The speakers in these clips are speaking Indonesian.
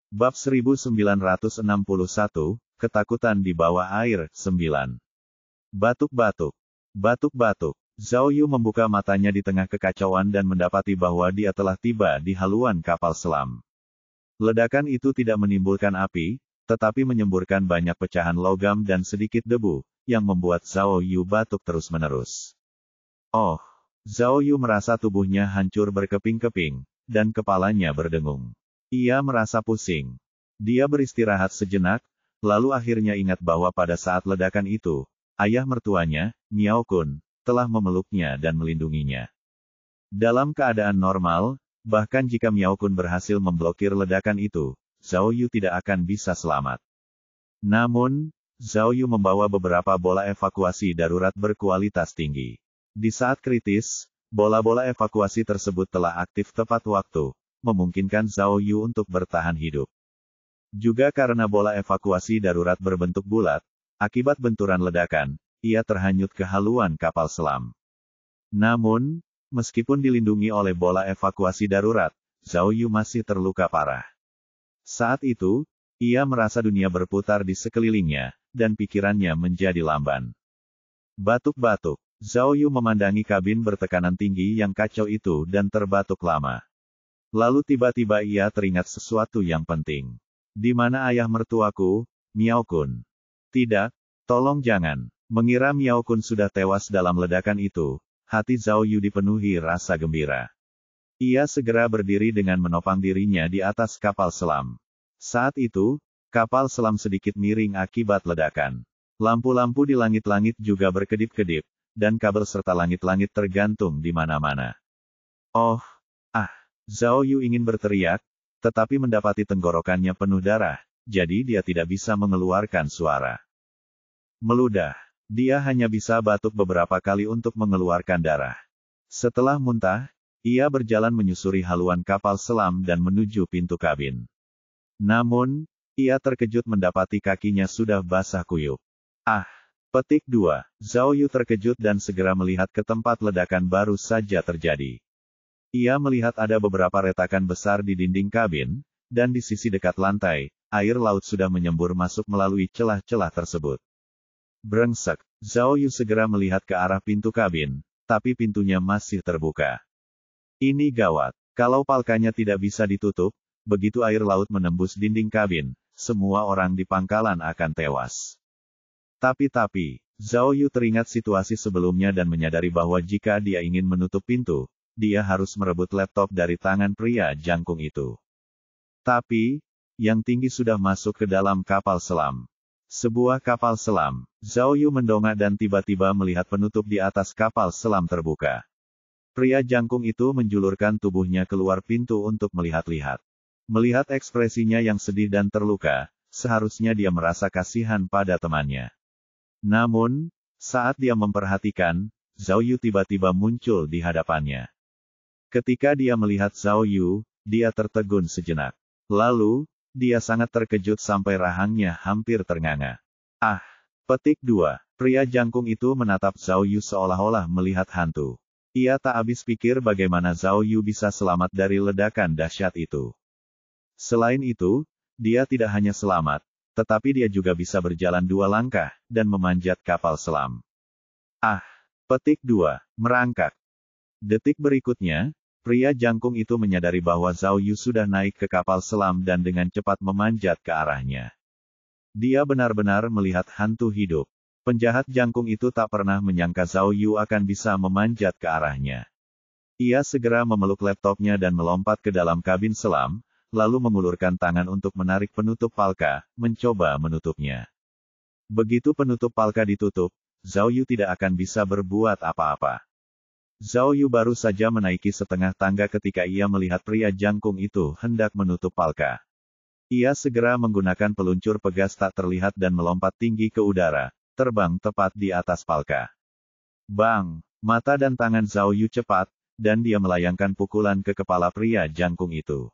Bab 1961, Ketakutan di bawah air, 9. Batuk-batuk. Batuk-batuk. Zhao Yu membuka matanya di tengah kekacauan dan mendapati bahwa dia telah tiba di haluan kapal selam. Ledakan itu tidak menimbulkan api, tetapi menyemburkan banyak pecahan logam dan sedikit debu, yang membuat Zhao Yu batuk terus-menerus. Oh! Zhao Yu merasa tubuhnya hancur berkeping-keping, dan kepalanya berdengung. Ia merasa pusing. Dia beristirahat sejenak, lalu akhirnya ingat bahwa pada saat ledakan itu, ayah mertuanya, Miao Kun, telah memeluknya dan melindunginya. Dalam keadaan normal, bahkan jika Miao Kun berhasil memblokir ledakan itu, Zhao Yu tidak akan bisa selamat. Namun, Zhao Yu membawa beberapa bola evakuasi darurat berkualitas tinggi. Di saat kritis, bola-bola evakuasi tersebut telah aktif tepat waktu, memungkinkan Zhao Yu untuk bertahan hidup. Juga karena bola evakuasi darurat berbentuk bulat, akibat benturan ledakan, ia terhanyut ke haluan kapal selam. Namun, meskipun dilindungi oleh bola evakuasi darurat, Zhao Yu masih terluka parah. Saat itu, ia merasa dunia berputar di sekelilingnya, dan pikirannya menjadi lamban. Batuk-batuk. Zhao Yu memandangi kabin bertekanan tinggi yang kacau itu dan terbatuk lama. Lalu tiba-tiba ia teringat sesuatu yang penting. Di mana ayah mertuaku, Miao Kun? Tidak, tolong jangan. Mengira Miao Kun sudah tewas dalam ledakan itu, hati Zhao Yu dipenuhi rasa gembira. Ia segera berdiri dengan menopang dirinya di atas kapal selam. Saat itu, kapal selam sedikit miring akibat ledakan. Lampu-lampu di langit-langit juga berkedip-kedip, dan kabel serta langit-langit tergantung di mana-mana. Oh! Zhao Yu ingin berteriak, tetapi mendapati tenggorokannya penuh darah, jadi dia tidak bisa mengeluarkan suara. Meludah. Dia hanya bisa batuk beberapa kali untuk mengeluarkan darah. Setelah muntah, ia berjalan menyusuri haluan kapal selam dan menuju pintu kabin. Namun, ia terkejut mendapati kakinya sudah basah kuyup. Petik 2. Zhao Yu terkejut dan segera melihat ke tempat ledakan baru saja terjadi. Ia melihat ada beberapa retakan besar di dinding kabin, dan di sisi dekat lantai, air laut sudah menyembur masuk melalui celah-celah tersebut. Brengsek. Zhao Yu segera melihat ke arah pintu kabin, tapi pintunya masih terbuka. Ini gawat. Kalau palkanya tidak bisa ditutup, begitu air laut menembus dinding kabin, semua orang di pangkalan akan tewas. Tapi, Zhao Yu teringat situasi sebelumnya dan menyadari bahwa jika dia ingin menutup pintu, dia harus merebut laptop dari tangan pria jangkung itu. Tapi, yang tinggi sudah masuk ke dalam kapal selam. Sebuah kapal selam. Zhao Yu mendongak dan tiba-tiba melihat penutup di atas kapal selam terbuka. Pria jangkung itu menjulurkan tubuhnya keluar pintu untuk melihat-lihat. Melihat ekspresinya yang sedih dan terluka, seharusnya dia merasa kasihan pada temannya. Namun, saat dia memperhatikan, Zhao Yu tiba-tiba muncul di hadapannya. Ketika dia melihat Zhao Yu, dia tertegun sejenak. Lalu, dia sangat terkejut sampai rahangnya hampir ternganga. Petik 2. Pria jangkung itu menatap Zhao Yu seolah-olah melihat hantu. Ia tak habis pikir bagaimana Zhao Yu bisa selamat dari ledakan dahsyat itu. Selain itu, dia tidak hanya selamat, tetapi dia juga bisa berjalan 2 langkah, dan memanjat kapal selam. Petik 2. Merangkak. Detik berikutnya, pria jangkung itu menyadari bahwa Zhao Yu sudah naik ke kapal selam dan dengan cepat memanjat ke arahnya. Dia benar-benar melihat hantu hidup. Penjahat jangkung itu tak pernah menyangka Zhao Yu akan bisa memanjat ke arahnya. Ia segera memeluk laptopnya dan melompat ke dalam kabin selam, lalu mengulurkan tangan untuk menarik penutup palka, mencoba menutupnya. Begitu penutup palka ditutup, Zhao Yu tidak akan bisa berbuat apa-apa. Zhao Yu baru saja menaiki setengah tangga ketika ia melihat pria jangkung itu hendak menutup palka. Ia segera menggunakan peluncur pegas tak terlihat dan melompat tinggi ke udara, terbang tepat di atas palka. Bang! Mata dan tangan Zhao Yu cepat, dan dia melayangkan pukulan ke kepala pria jangkung itu.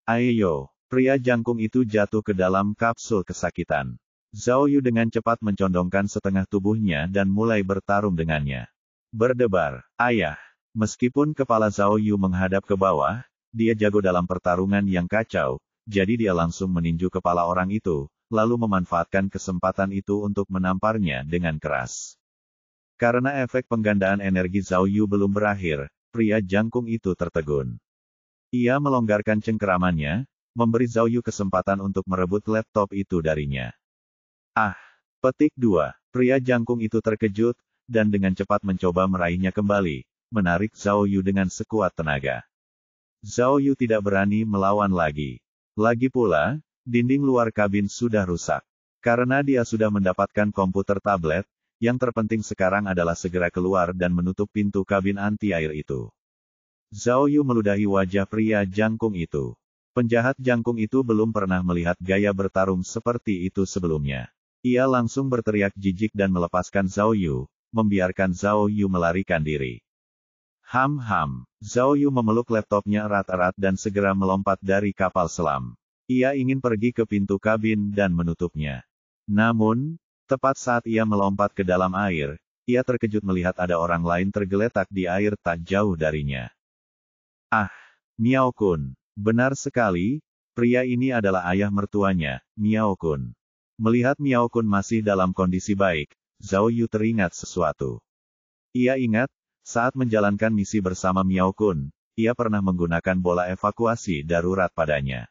Ayo! Pria jangkung itu jatuh ke dalam kapsul kesakitan. Zhao Yu dengan cepat mencondongkan setengah tubuhnya dan mulai bertarung dengannya. Berdebar. Ayah. Meskipun kepala Zhao Yu menghadap ke bawah, dia jago dalam pertarungan yang kacau, jadi dia langsung meninju kepala orang itu, lalu memanfaatkan kesempatan itu untuk menamparnya dengan keras. Karena efek penggandaan energi Zhao Yu belum berakhir, pria jangkung itu tertegun. Ia melonggarkan cengkeramannya, memberi Zhao Yu kesempatan untuk merebut laptop itu darinya. Ah! Petik 2. Pria jangkung itu terkejut, dan dengan cepat mencoba meraihnya kembali, menarik Zhao Yu dengan sekuat tenaga. Zhao Yu tidak berani melawan lagi. Lagi pula, dinding luar kabin sudah rusak. Karena dia sudah mendapatkan komputer tablet, yang terpenting sekarang adalah segera keluar dan menutup pintu kabin anti-air itu. Zhao Yu meludahi wajah pria jangkung itu. Penjahat jangkung itu belum pernah melihat gaya bertarung seperti itu sebelumnya. Ia langsung berteriak jijik dan melepaskan Zhao Yu, membiarkan Zhao Yu melarikan diri. Ham. Zhao Yu memeluk laptopnya erat-erat dan segera melompat dari kapal selam. Ia ingin pergi ke pintu kabin dan menutupnya. Namun, tepat saat ia melompat ke dalam air, ia terkejut melihat ada orang lain tergeletak di air tak jauh darinya. Ah, Miao Kun. Benar sekali, pria ini adalah ayah mertuanya, Miao Kun. Melihat Miao Kun masih dalam kondisi baik, Zhao Yu teringat sesuatu. Ia ingat, saat menjalankan misi bersama Miao Kun, ia pernah menggunakan bola evakuasi darurat padanya.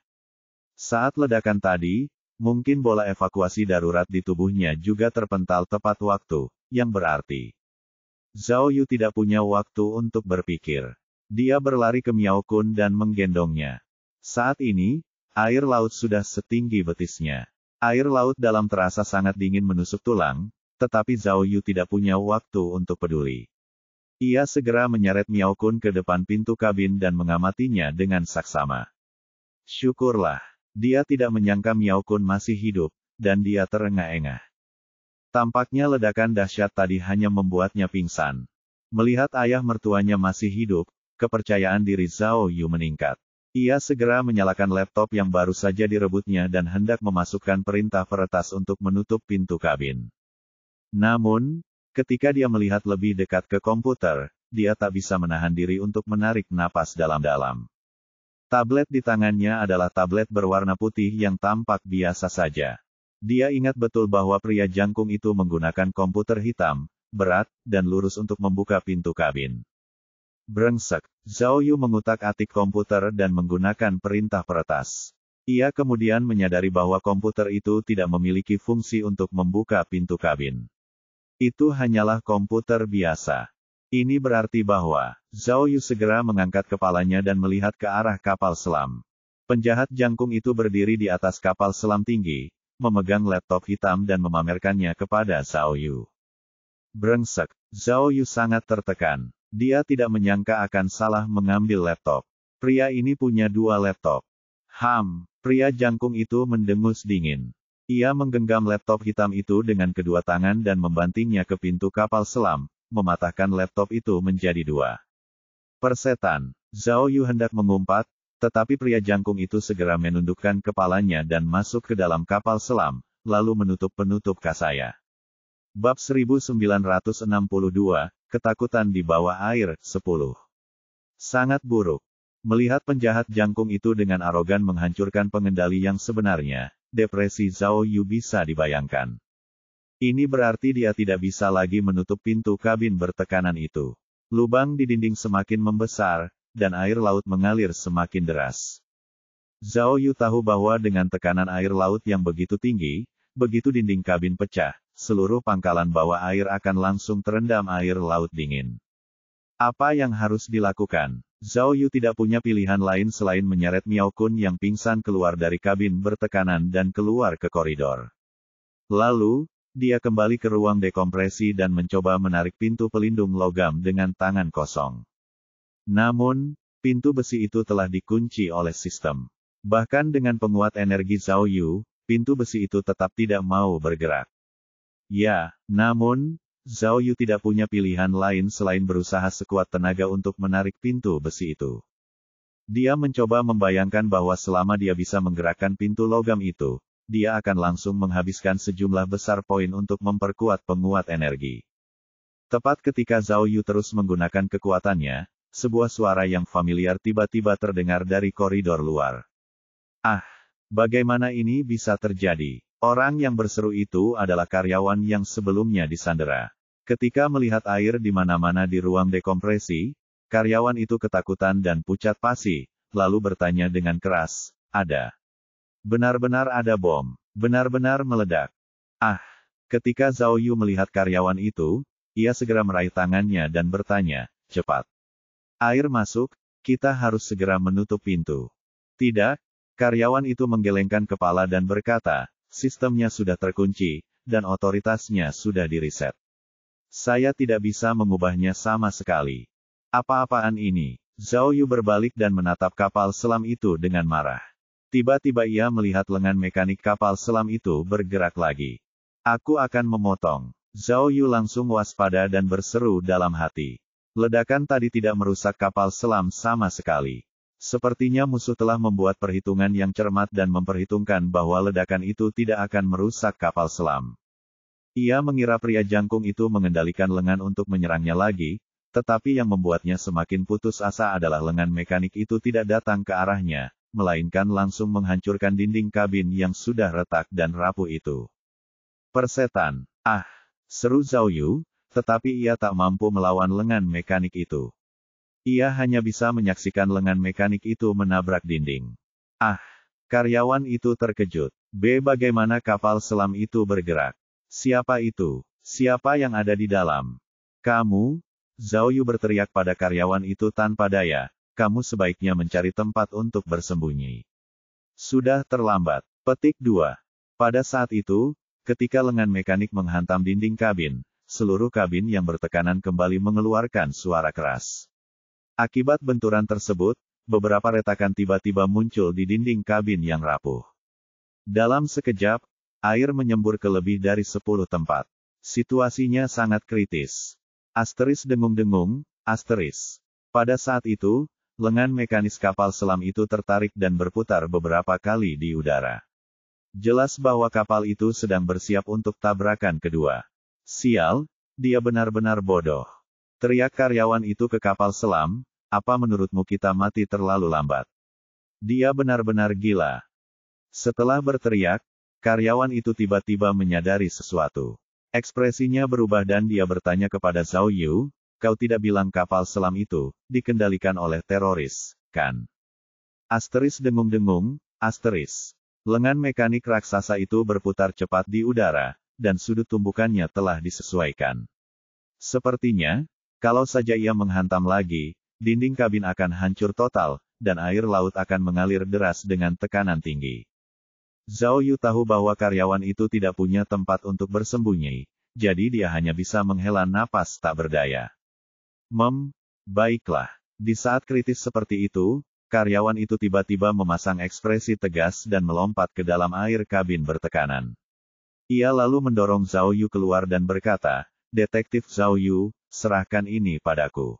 Saat ledakan tadi, mungkin bola evakuasi darurat di tubuhnya juga terpental tepat waktu, yang berarti Zhao Yu tidak punya waktu untuk berpikir. Dia berlari ke Miao Kun dan menggendongnya. Saat ini, air laut sudah setinggi betisnya. Air laut dalam terasa sangat dingin menusuk tulang, tetapi Zhao Yu tidak punya waktu untuk peduli. Ia segera menyeret Miao Kun ke depan pintu kabin dan mengamatinya dengan saksama. Syukurlah, dia tidak menyangka Miao Kun masih hidup, dan dia terengah-engah. Tampaknya ledakan dahsyat tadi hanya membuatnya pingsan. Melihat ayah mertuanya masih hidup, kepercayaan diri Zhao Yu meningkat. Ia segera menyalakan laptop yang baru saja direbutnya dan hendak memasukkan perintah peretas untuk menutup pintu kabin. Namun, ketika dia melihat lebih dekat ke komputer, dia tak bisa menahan diri untuk menarik napas dalam-dalam. Tablet di tangannya adalah tablet berwarna putih yang tampak biasa saja. Dia ingat betul bahwa pria jangkung itu menggunakan komputer hitam, berat, dan lurus untuk membuka pintu kabin. Brengsek, Zhao Yu mengutak-atik komputer dan menggunakan perintah peretas. Ia kemudian menyadari bahwa komputer itu tidak memiliki fungsi untuk membuka pintu kabin. Itu hanyalah komputer biasa. Ini berarti bahwa Zhao Yu segera mengangkat kepalanya dan melihat ke arah kapal selam. Penjahat jangkung itu berdiri di atas kapal selam tinggi, memegang laptop hitam dan memamerkannya kepada Zhao Yu. Brengsek, Zhao Yu sangat tertekan. Dia tidak menyangka akan salah mengambil laptop. Pria ini punya 2 laptop. Pria jangkung itu mendengus dingin. Ia menggenggam laptop hitam itu dengan kedua tangan dan membantingnya ke pintu kapal selam, mematahkan laptop itu menjadi 2. Persetan, Zhao Yu hendak mengumpat, tetapi pria jangkung itu segera menundukkan kepalanya dan masuk ke dalam kapal selam, lalu menutup penutup kasaya. Bab 1962, Ketakutan di bawah air, 10. Sangat buruk. Melihat penjahat jangkung itu dengan arogan menghancurkan pengendali yang sebenarnya, depresi Zhao Yu bisa dibayangkan. Ini berarti dia tidak bisa lagi menutup pintu kabin bertekanan itu. Lubang di dinding semakin membesar, dan air laut mengalir semakin deras. Zhao Yu tahu bahwa dengan tekanan air laut yang begitu tinggi, begitu dinding kabin pecah, seluruh pangkalan bawah air akan langsung terendam air laut dingin. Apa yang harus dilakukan? Zhao Yu tidak punya pilihan lain selain menyeret Miao Kun yang pingsan keluar dari kabin bertekanan dan keluar ke koridor. Lalu, dia kembali ke ruang dekompresi dan mencoba menarik pintu pelindung logam dengan tangan kosong. Namun, pintu besi itu telah dikunci oleh sistem. Bahkan dengan penguat energi Zhao Yu, pintu besi itu tetap tidak mau bergerak. Ya, namun, Zhao Yu tidak punya pilihan lain selain berusaha sekuat tenaga untuk menarik pintu besi itu. Dia mencoba membayangkan bahwa selama dia bisa menggerakkan pintu logam itu, dia akan langsung menghabiskan sejumlah besar poin untuk memperkuat penguat energi. Tepat ketika Zhao Yu terus menggunakan kekuatannya, sebuah suara yang familiar tiba-tiba terdengar dari koridor luar. Ah! Bagaimana ini bisa terjadi? Orang yang berseru itu adalah karyawan yang sebelumnya disandera. Ketika melihat air di mana-mana di ruang dekompresi, karyawan itu ketakutan dan pucat pasi, lalu bertanya dengan keras, "Ada? Benar-benar ada bom? Benar-benar meledak?" Ah! Ketika Zhao Yu melihat karyawan itu, ia segera meraih tangannya dan bertanya, "Cepat. Air masuk, kita harus segera menutup pintu." "Tidak." Karyawan itu menggelengkan kepala dan berkata, "Sistemnya sudah terkunci, dan otoritasnya sudah diriset. Saya tidak bisa mengubahnya sama sekali." "Apa-apaan ini?" Zhao Yu berbalik dan menatap kapal selam itu dengan marah. Tiba-tiba ia melihat lengan mekanik kapal selam itu bergerak lagi. "Aku akan memotong." Zhao Yu langsung waspada dan berseru dalam hati. Ledakan tadi tidak merusak kapal selam sama sekali. Sepertinya musuh telah membuat perhitungan yang cermat dan memperhitungkan bahwa ledakan itu tidak akan merusak kapal selam. Ia mengira pria jangkung itu mengendalikan lengan untuk menyerangnya lagi, tetapi yang membuatnya semakin putus asa adalah lengan mekanik itu tidak datang ke arahnya, melainkan langsung menghancurkan dinding kabin yang sudah retak dan rapuh itu. "Persetan!" "Ah!" seru Zhao Yu, tetapi ia tak mampu melawan lengan mekanik itu. Ia hanya bisa menyaksikan lengan mekanik itu menabrak dinding. "Ah!" Karyawan itu terkejut. Bagaimana kapal selam itu bergerak? Siapa itu? Siapa yang ada di dalam? "Kamu?" Zhao Yu berteriak pada karyawan itu tanpa daya, "Kamu sebaiknya mencari tempat untuk bersembunyi. Sudah terlambat." Petik 2. Pada saat itu, ketika lengan mekanik menghantam dinding kabin, seluruh kabin yang bertekanan kembali mengeluarkan suara keras. Akibat benturan tersebut, beberapa retakan tiba-tiba muncul di dinding kabin yang rapuh. Dalam sekejap, air menyembur ke lebih dari 10 tempat. Situasinya sangat kritis. Asteris dengung-dengung, asteris. Pada saat itu, lengan mekanis kapal selam itu tertarik dan berputar beberapa kali di udara. Jelas bahwa kapal itu sedang bersiap untuk tabrakan kedua. "Sial, dia benar-benar bodoh." Teriak karyawan itu ke kapal selam, "Apa menurutmu kita mati terlalu lambat? Dia benar-benar gila." Setelah berteriak, karyawan itu tiba-tiba menyadari sesuatu. Ekspresinya berubah dan dia bertanya kepada Zhao Yu, "Kau tidak bilang kapal selam itu dikendalikan oleh teroris, kan?" Asteris dengung-dengung, asteris. Lengan mekanik raksasa itu berputar cepat di udara, dan sudut tumbukannya telah disesuaikan. Sepertinya, kalau saja ia menghantam lagi, dinding kabin akan hancur total, dan air laut akan mengalir deras dengan tekanan tinggi. Zhao Yu tahu bahwa karyawan itu tidak punya tempat untuk bersembunyi, jadi dia hanya bisa menghela napas tak berdaya. Baiklah." Di saat kritis seperti itu, karyawan itu tiba-tiba memasang ekspresi tegas dan melompat ke dalam air kabin bertekanan. Ia lalu mendorong Zhao Yu keluar dan berkata, "Detektif Zhao Yu, serahkan ini padaku.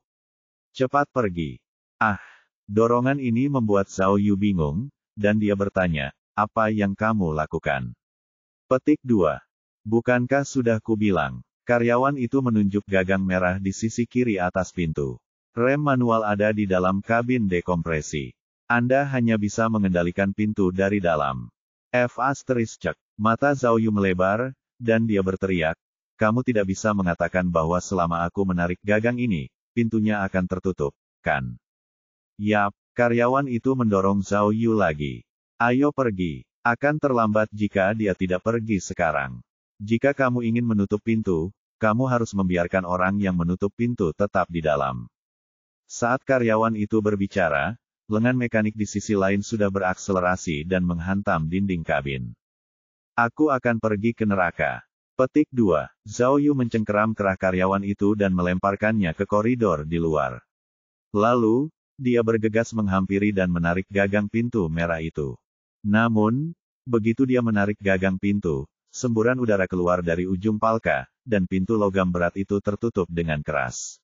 Cepat pergi." Ah! Dorongan ini membuat Zhao Yu bingung, dan dia bertanya, "Apa yang kamu lakukan?" Petik 2. "Bukankah sudah kubilang?" Karyawan itu menunjuk gagang merah di sisi kiri atas pintu. "Rem manual ada di dalam kabin dekompresi. Anda hanya bisa mengendalikan pintu dari dalam." Cek. Mata Zhao Yu melebar, dan dia berteriak, "Kamu tidak bisa mengatakan bahwa selama aku menarik gagang ini, pintunya akan tertutup, kan?" "Yap." Karyawan itu mendorong Zhao Yu lagi. "Ayo pergi. Akan terlambat jika dia tidak pergi sekarang. Jika kamu ingin menutup pintu, kamu harus membiarkan orang yang menutup pintu tetap di dalam." Saat karyawan itu berbicara, lengan mekanik di sisi lain sudah berakselerasi dan menghantam dinding kabin. "Aku akan pergi ke neraka." Petik 2. Zhao Yu mencengkeram kerah karyawan itu dan melemparkannya ke koridor di luar. Lalu, dia bergegas menghampiri dan menarik gagang pintu merah itu. Namun, begitu dia menarik gagang pintu, semburan udara keluar dari ujung palka, dan pintu logam berat itu tertutup dengan keras.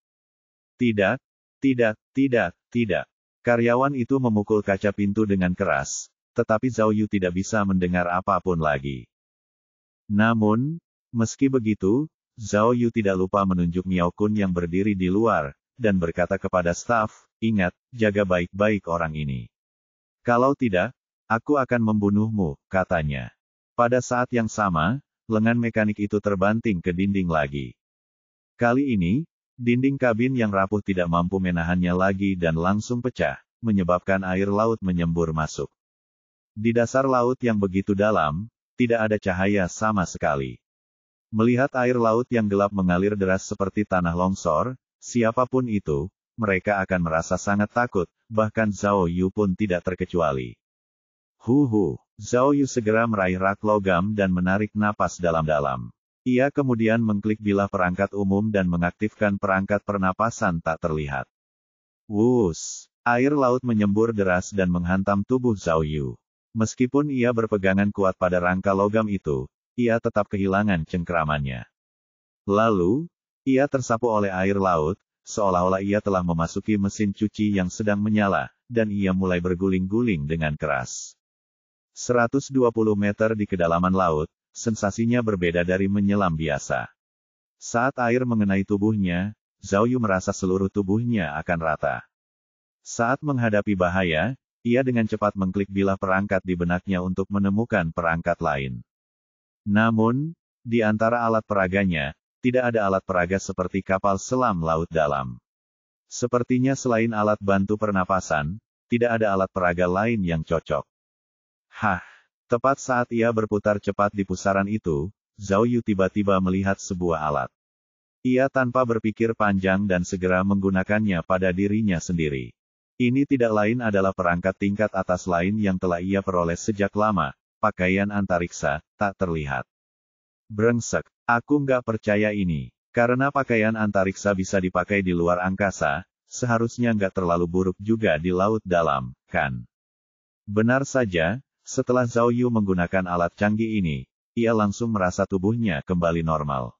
"Tidak, tidak, tidak, tidak." Karyawan itu memukul kaca pintu dengan keras, tetapi Zhao Yu tidak bisa mendengar apapun lagi. Namun, meski begitu, Zhao Yu tidak lupa menunjuk Miao Kun yang berdiri di luar, dan berkata kepada staf, "Ingat, jaga baik-baik orang ini. Kalau tidak, Aku akan membunuhmu, katanya. Pada saat yang sama, lengan mekanik itu terbanting ke dinding lagi. Kali ini, dinding kabin yang rapuh tidak mampu menahannya lagi dan langsung pecah, menyebabkan air laut menyembur masuk. Di dasar laut yang begitu dalam, tidak ada cahaya sama sekali. Melihat air laut yang gelap mengalir deras seperti tanah longsor, siapapun itu, mereka akan merasa sangat takut, bahkan Zhao Yu pun tidak terkecuali. Zhao Yu segera meraih rak logam dan menarik napas dalam-dalam. Ia kemudian mengklik bilah perangkat umum dan mengaktifkan perangkat pernapasan tak terlihat. Wuss! Air laut menyembur deras dan menghantam tubuh Zhao Yu. Meskipun ia berpegangan kuat pada rangka logam itu, ia tetap kehilangan cengkeramannya. Lalu, ia tersapu oleh air laut, seolah-olah ia telah memasuki mesin cuci yang sedang menyala, dan ia mulai berguling-guling dengan keras. 120 meter di kedalaman laut, sensasinya berbeda dari menyelam biasa. Saat air mengenai tubuhnya, Zhao Yu merasa seluruh tubuhnya akan rata. Saat menghadapi bahaya, ia dengan cepat mengklik bilah perangkat di benaknya untuk menemukan perangkat lain. Namun, di antara alat peraganya, tidak ada alat peraga seperti kapal selam laut dalam. Sepertinya selain alat bantu pernapasan, tidak ada alat peraga lain yang cocok. Tepat saat ia berputar cepat di pusaran itu, Zhao Yu tiba-tiba melihat sebuah alat. Ia tanpa berpikir panjang dan segera menggunakannya pada dirinya sendiri. Ini tidak lain adalah perangkat tingkat atas lain yang telah ia peroleh sejak lama, pakaian antariksa, tak terlihat. Brengsek, aku nggak percaya ini. Karena pakaian antariksa bisa dipakai di luar angkasa, seharusnya nggak terlalu buruk juga di laut dalam, kan? Benar saja. Setelah Zhao Yu menggunakan alat canggih ini, ia langsung merasa tubuhnya kembali normal.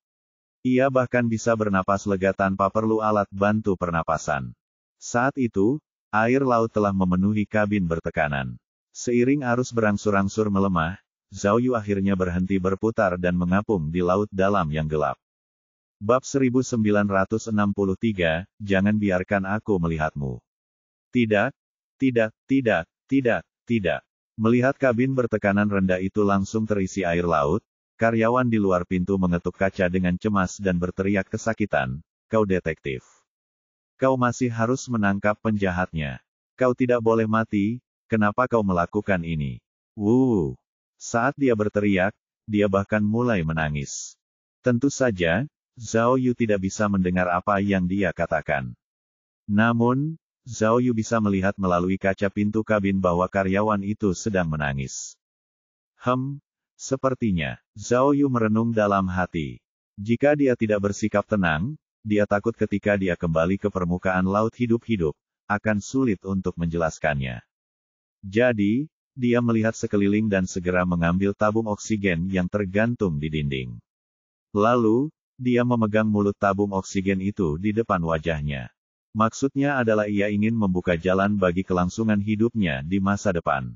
Ia bahkan bisa bernapas lega tanpa perlu alat bantu pernapasan. Saat itu, air laut telah memenuhi kabin bertekanan. Seiring arus berangsur-angsur melemah, Zhao Yu akhirnya berhenti berputar dan mengapung di laut dalam yang gelap. Bab 1963, jangan biarkan aku melihatmu. Tidak. Melihat kabin bertekanan rendah itu langsung terisi air laut, karyawan di luar pintu mengetuk kaca dengan cemas dan berteriak kesakitan, "Kau detektif. Kau masih harus menangkap penjahatnya. Kau tidak boleh mati, kenapa kau melakukan ini?" Saat dia berteriak, dia bahkan mulai menangis. Tentu saja, Zhao Yu tidak bisa mendengar apa yang dia katakan. Namun, Zhao Yu bisa melihat melalui kaca pintu kabin bahwa karyawan itu sedang menangis. Sepertinya, Zhao Yu merenung dalam hati. Jika dia tidak bersikap tenang, dia takut ketika dia kembali ke permukaan laut hidup-hidup, akan sulit untuk menjelaskannya. Jadi, dia melihat sekeliling dan segera mengambil tabung oksigen yang tergantung di dinding. Lalu, dia memegang mulut tabung oksigen itu di depan wajahnya. Maksudnya adalah ia ingin membuka jalan bagi kelangsungan hidupnya di masa depan.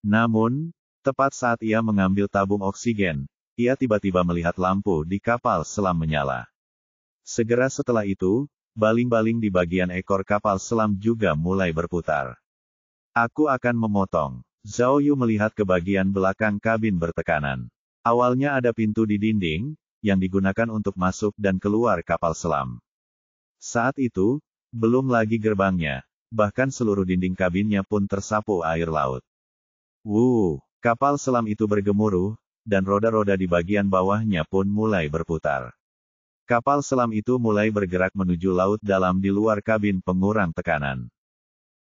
Namun, tepat saat ia mengambil tabung oksigen, ia tiba-tiba melihat lampu di kapal selam menyala. Segera setelah itu, baling-baling di bagian ekor kapal selam juga mulai berputar. Aku akan memotong. Zhao Yu melihat ke bagian belakang kabin bertekanan. Awalnya ada pintu di dinding, yang digunakan untuk masuk dan keluar kapal selam. Saat itu, belum lagi gerbangnya, bahkan seluruh dinding kabinnya pun tersapu air laut. Kapal selam itu bergemuruh, dan roda-roda di bagian bawahnya pun mulai berputar. Kapal selam itu mulai bergerak menuju laut dalam di luar kabin pengurang tekanan.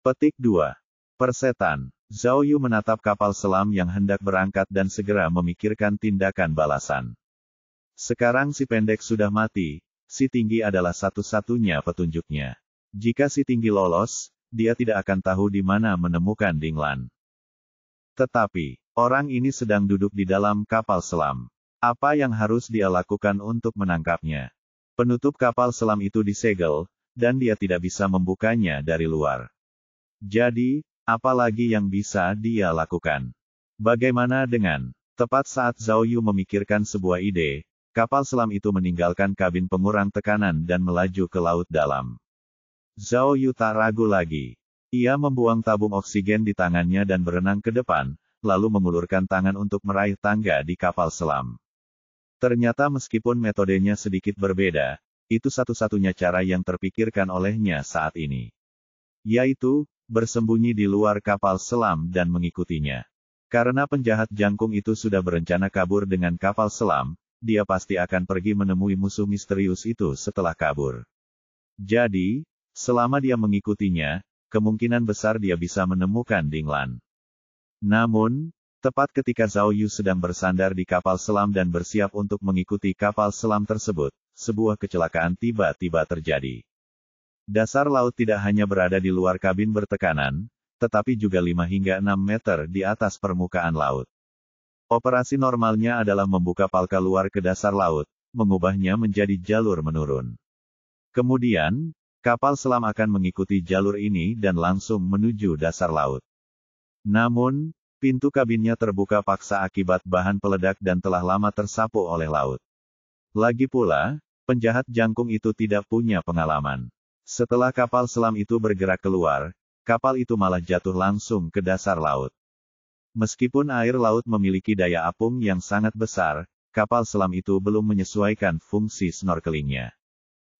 Petik 2. Persetan. Zhao Yu menatap kapal selam yang hendak berangkat dan segera memikirkan tindakan balasan. Sekarang si pendek sudah mati, si tinggi adalah satu-satunya petunjuknya. Jika si tinggi lolos, dia tidak akan tahu di mana menemukan Dinglan. Tetapi, orang ini sedang duduk di dalam kapal selam. Apa yang harus dia lakukan untuk menangkapnya? Penutup kapal selam itu disegel, dan dia tidak bisa membukanya dari luar. Jadi, apa lagi yang bisa dia lakukan? Bagaimana dengan... Tepat saat Zhao Yu memikirkan sebuah ide, kapal selam itu meninggalkan kabin pengurang tekanan dan melaju ke laut dalam. Zhao Yu tak ragu lagi. Ia membuang tabung oksigen di tangannya dan berenang ke depan, lalu mengulurkan tangan untuk meraih tangga di kapal selam. Ternyata meskipun metodenya sedikit berbeda, itu satu-satunya cara yang terpikirkan olehnya saat ini. Yaitu, bersembunyi di luar kapal selam dan mengikutinya. Karena penjahat jangkung itu sudah berencana kabur dengan kapal selam, dia pasti akan pergi menemui musuh misterius itu setelah kabur. Jadi, selama dia mengikutinya, kemungkinan besar dia bisa menemukan Ding Lan. Namun, tepat ketika Zhao Yu sedang bersandar di kapal selam dan bersiap untuk mengikuti kapal selam tersebut, sebuah kecelakaan tiba-tiba terjadi. Dasar laut tidak hanya berada di luar kabin bertekanan, tetapi juga 5 hingga 6 meter di atas permukaan laut. Operasi normalnya adalah membuka palka luar ke dasar laut, mengubahnya menjadi jalur menurun. Kemudian, kapal selam akan mengikuti jalur ini dan langsung menuju dasar laut. Namun, pintu kabinnya terbuka paksa akibat bahan peledak dan telah lama tersapu oleh laut. Lagi pula, penjahat jangkung itu tidak punya pengalaman. Setelah kapal selam itu bergerak keluar, kapal itu malah jatuh langsung ke dasar laut. Meskipun air laut memiliki daya apung yang sangat besar, kapal selam itu belum menyesuaikan fungsi snorkelingnya.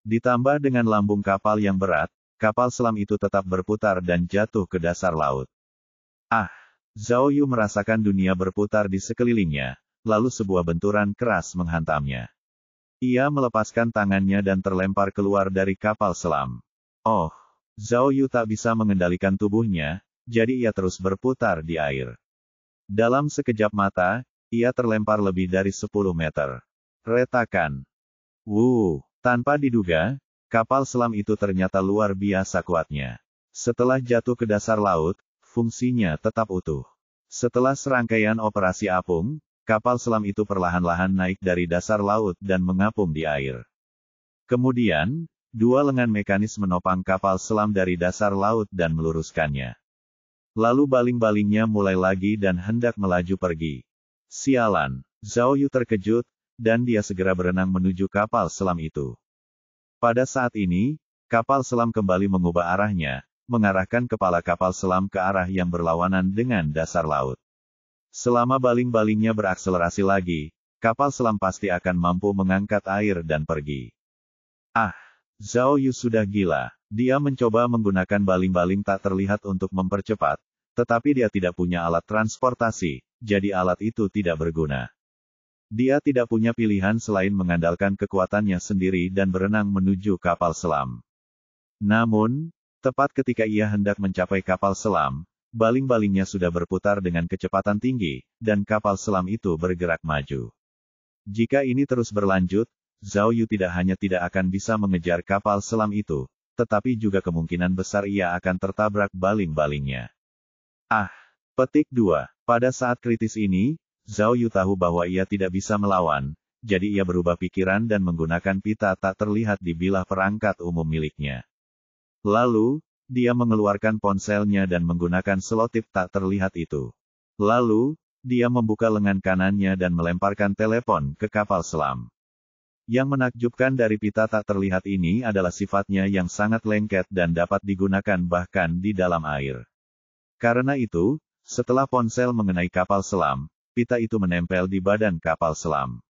Ditambah dengan lambung kapal yang berat, kapal selam itu tetap berputar dan jatuh ke dasar laut. Zhao Yu merasakan dunia berputar di sekelilingnya, lalu sebuah benturan keras menghantamnya. Ia melepaskan tangannya dan terlempar keluar dari kapal selam. Zhao Yu tak bisa mengendalikan tubuhnya, jadi ia terus berputar di air. Dalam sekejap mata, ia terlempar lebih dari 10 meter. Retakan. Tanpa diduga, kapal selam itu ternyata luar biasa kuatnya. Setelah jatuh ke dasar laut, fungsinya tetap utuh. Setelah serangkaian operasi apung, kapal selam itu perlahan-lahan naik dari dasar laut dan mengapung di air. Kemudian, 2 lengan mekanis menopang kapal selam dari dasar laut dan meluruskannya. Lalu baling-balingnya mulai lagi dan hendak melaju pergi. Sialan, Zhao Yu terkejut, dan dia segera berenang menuju kapal selam itu. Pada saat ini, kapal selam kembali mengubah arahnya, mengarahkan kepala kapal selam ke arah yang berlawanan dengan dasar laut. Selama baling-balingnya berakselerasi lagi, kapal selam pasti akan mampu mengangkat air dan pergi. Zhao Yu sudah gila. Dia mencoba menggunakan baling-baling tak terlihat untuk mempercepat, tetapi dia tidak punya alat transportasi, jadi alat itu tidak berguna. Dia tidak punya pilihan selain mengandalkan kekuatannya sendiri dan berenang menuju kapal selam. Namun, tepat ketika ia hendak mencapai kapal selam, baling-balingnya sudah berputar dengan kecepatan tinggi, dan kapal selam itu bergerak maju. Jika ini terus berlanjut, Zhao Yu tidak hanya tidak akan bisa mengejar kapal selam itu, tetapi juga kemungkinan besar ia akan tertabrak baling-balingnya. Petik 2. Pada saat kritis ini, Zhao Yu tahu bahwa ia tidak bisa melawan, jadi ia berubah pikiran dan menggunakan pita tak terlihat di bilah perangkat umum miliknya. Lalu, dia mengeluarkan ponselnya dan menggunakan selotip tak terlihat itu. Lalu, dia membuka lengan kanannya dan melemparkan telepon ke kapal selam. Yang menakjubkan dari pita tak terlihat ini adalah sifatnya yang sangat lengket dan dapat digunakan bahkan di dalam air. Karena itu, setelah ponsel mengenai kapal selam, pita itu menempel di badan kapal selam.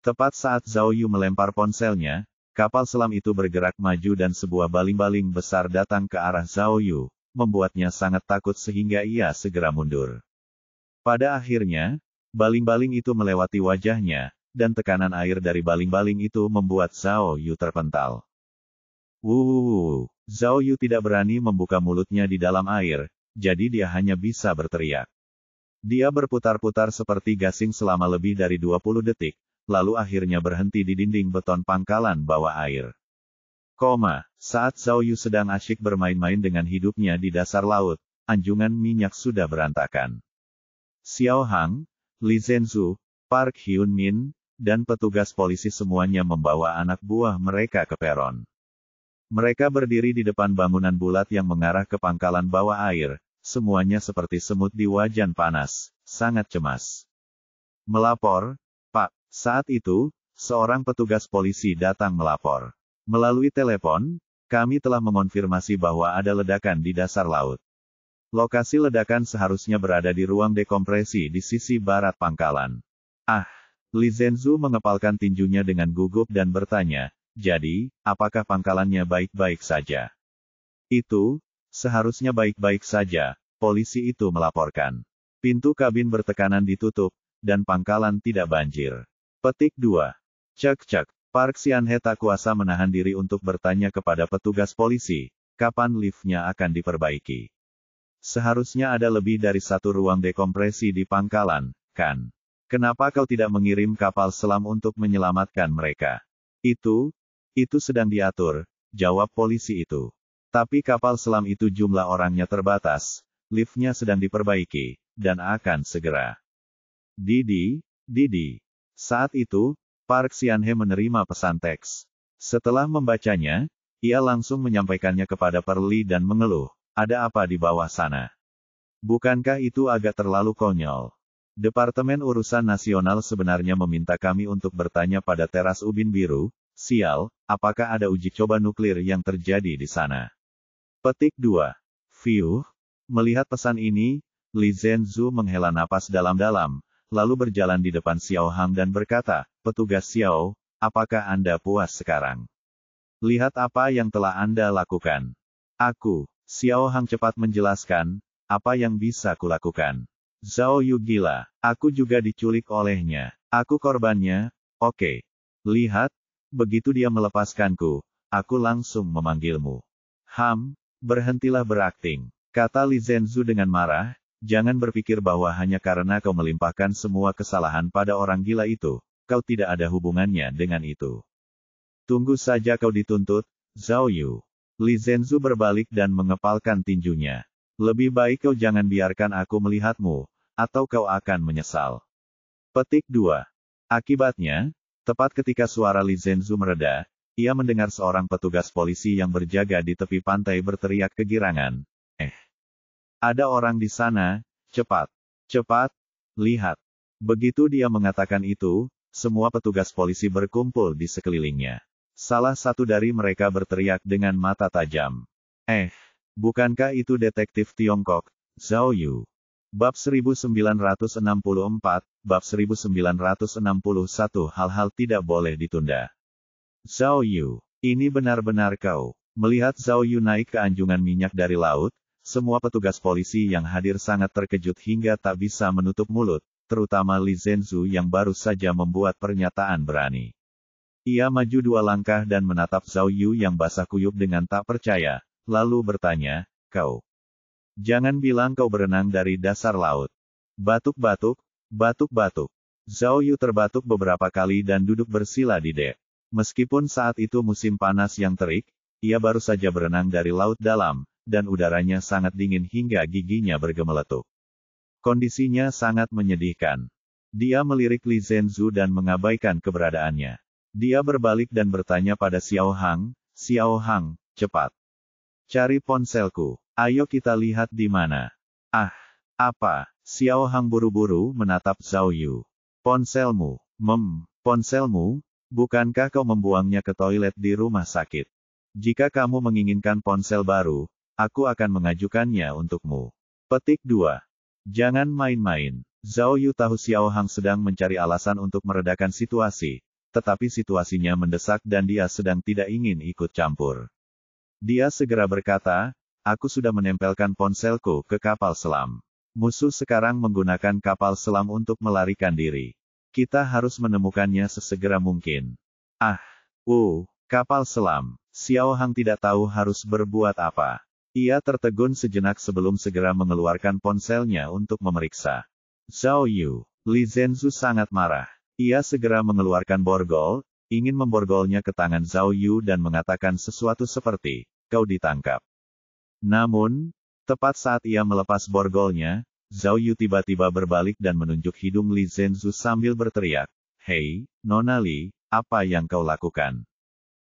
Tepat saat Zhao Yu melempar ponselnya, kapal selam itu bergerak maju dan sebuah baling-baling besar datang ke arah Zhao Yu, membuatnya sangat takut sehingga ia segera mundur. Pada akhirnya, baling-baling itu melewati wajahnya, dan tekanan air dari baling-baling itu membuat Zhao Yu terpental. Zhao Yu tidak berani membuka mulutnya di dalam air, jadi dia hanya bisa berteriak. Dia berputar-putar seperti gasing selama lebih dari 20 detik, lalu akhirnya berhenti di dinding beton pangkalan bawah air. Saat Zhao Yu sedang asyik bermain-main dengan hidupnya di dasar laut, anjungan minyak sudah berantakan. Xiao Hang, Li Zhenzu, Park Hyun Min, dan petugas polisi semuanya membawa anak buah mereka ke peron. Mereka berdiri di depan bangunan bulat yang mengarah ke pangkalan bawah air, semuanya seperti semut di wajan panas, sangat cemas. Melapor, Pak. Saat itu, seorang petugas polisi datang melapor. Melalui telepon, Kami telah mengonfirmasi bahwa ada ledakan di dasar laut. Lokasi ledakan seharusnya berada di ruang dekompresi di sisi barat pangkalan. Ah, Li Zhenzu mengepalkan tinjunya dengan gugup dan bertanya, jadi, apakah pangkalannya baik-baik saja? Itu, seharusnya baik-baik saja, polisi itu melaporkan. Pintu kabin bertekanan ditutup, dan pangkalan tidak banjir. Petik 2. Cek. Park Xianhe tak kuasa menahan diri untuk bertanya kepada petugas polisi, kapan liftnya akan diperbaiki. Seharusnya ada lebih dari satu ruang dekompresi di pangkalan, kan? Kenapa kau tidak mengirim kapal selam untuk menyelamatkan mereka? Itu sedang diatur, jawab polisi itu. Tapi kapal selam itu jumlah orangnya terbatas, liftnya sedang diperbaiki, dan akan segera. Didi. Saat itu, Park Xianhe menerima pesan teks. Setelah membacanya, ia langsung menyampaikannya kepada Perli dan mengeluh, ada apa di bawah sana? Bukankah itu agak terlalu konyol? Departemen Urusan Nasional sebenarnya meminta kami untuk bertanya pada teras Ubin Biru, sial, apakah ada uji coba nuklir yang terjadi di sana? Petik 2. Fiuh. Melihat pesan ini, Li Zhenzu menghela napas dalam-dalam, lalu berjalan di depan Xiao Hang dan berkata, petugas Xiao, apakah Anda puas sekarang? Lihat apa yang telah Anda lakukan. Xiao Hang cepat menjelaskan, apa yang bisa kulakukan. Zhao Yu gila, aku juga diculik olehnya. Aku korbannya, oke. Lihat, begitu dia melepaskanku, aku langsung memanggilmu. Berhentilah berakting, kata Li Zhenzu dengan marah, jangan berpikir bahwa hanya karena kau melimpahkan semua kesalahan pada orang gila itu, kau tidak ada hubungannya dengan itu. Tunggu saja kau dituntut, Zhao Yu. Li Zhenzu berbalik dan mengepalkan tinjunya. Lebih baik kau jangan biarkan aku melihatmu, atau kau akan menyesal. Petik 2. Akibatnya, tepat ketika suara Li Zhenzu mereda, ia mendengar seorang petugas polisi yang berjaga di tepi pantai berteriak kegirangan. Ada orang di sana, cepat, lihat. Begitu dia mengatakan itu, semua petugas polisi berkumpul di sekelilingnya. Salah satu dari mereka berteriak dengan mata tajam. Bukankah itu detektif Tiongkok, Zhao Yu? Bab 1964, Bab 1961 hal-hal tidak boleh ditunda. Zhao Yu, ini benar-benar kau. Melihat Zhao Yu naik ke anjungan minyak dari laut, semua petugas polisi yang hadir sangat terkejut hingga tak bisa menutup mulut, terutama Li Zhenzu yang baru saja membuat pernyataan berani. Ia maju 2 langkah dan menatap Zhao Yu yang basah kuyup dengan tak percaya, lalu bertanya, kau? Jangan bilang kau berenang dari dasar laut. Batuk-batuk. Zhao Yu terbatuk beberapa kali dan duduk bersila di dek. Meskipun saat itu musim panas yang terik, ia baru saja berenang dari laut dalam, dan udaranya sangat dingin hingga giginya bergemeletuk. Kondisinya sangat menyedihkan. Dia melirik Li Zhenzu dan mengabaikan keberadaannya. Dia berbalik dan bertanya pada Xiao Hang, cepat. Cari ponselku. Ayo kita lihat di mana. Apa? Xiao Hang buru-buru menatap Zhao Yu. Ponselmu. Ponselmu? Bukankah kau membuangnya ke toilet di rumah sakit? Jika kamu menginginkan ponsel baru, aku akan mengajukannya untukmu. Petik 2. Jangan main-main. Zhao Yu tahu Xiao Hang sedang mencari alasan untuk meredakan situasi, tetapi situasinya mendesak dan dia sedang tidak ingin ikut campur. Dia segera berkata, aku sudah menempelkan ponselku ke kapal selam. Musuh sekarang menggunakan kapal selam untuk melarikan diri. Kita harus menemukannya sesegera mungkin. Kapal selam. Xiao Hang tidak tahu harus berbuat apa. Ia tertegun sejenak sebelum segera mengeluarkan ponselnya untuk memeriksa. Zhao Yu. Li Zhenzu sangat marah. Ia segera mengeluarkan borgol, ingin memborgolnya ke tangan Zhao Yu dan mengatakan sesuatu seperti, kau ditangkap. Namun, tepat saat ia melepas borgolnya, Zhao Yu tiba-tiba berbalik dan menunjuk hidung Li Zhenzu sambil berteriak, hei, Nona Li, apa yang kau lakukan?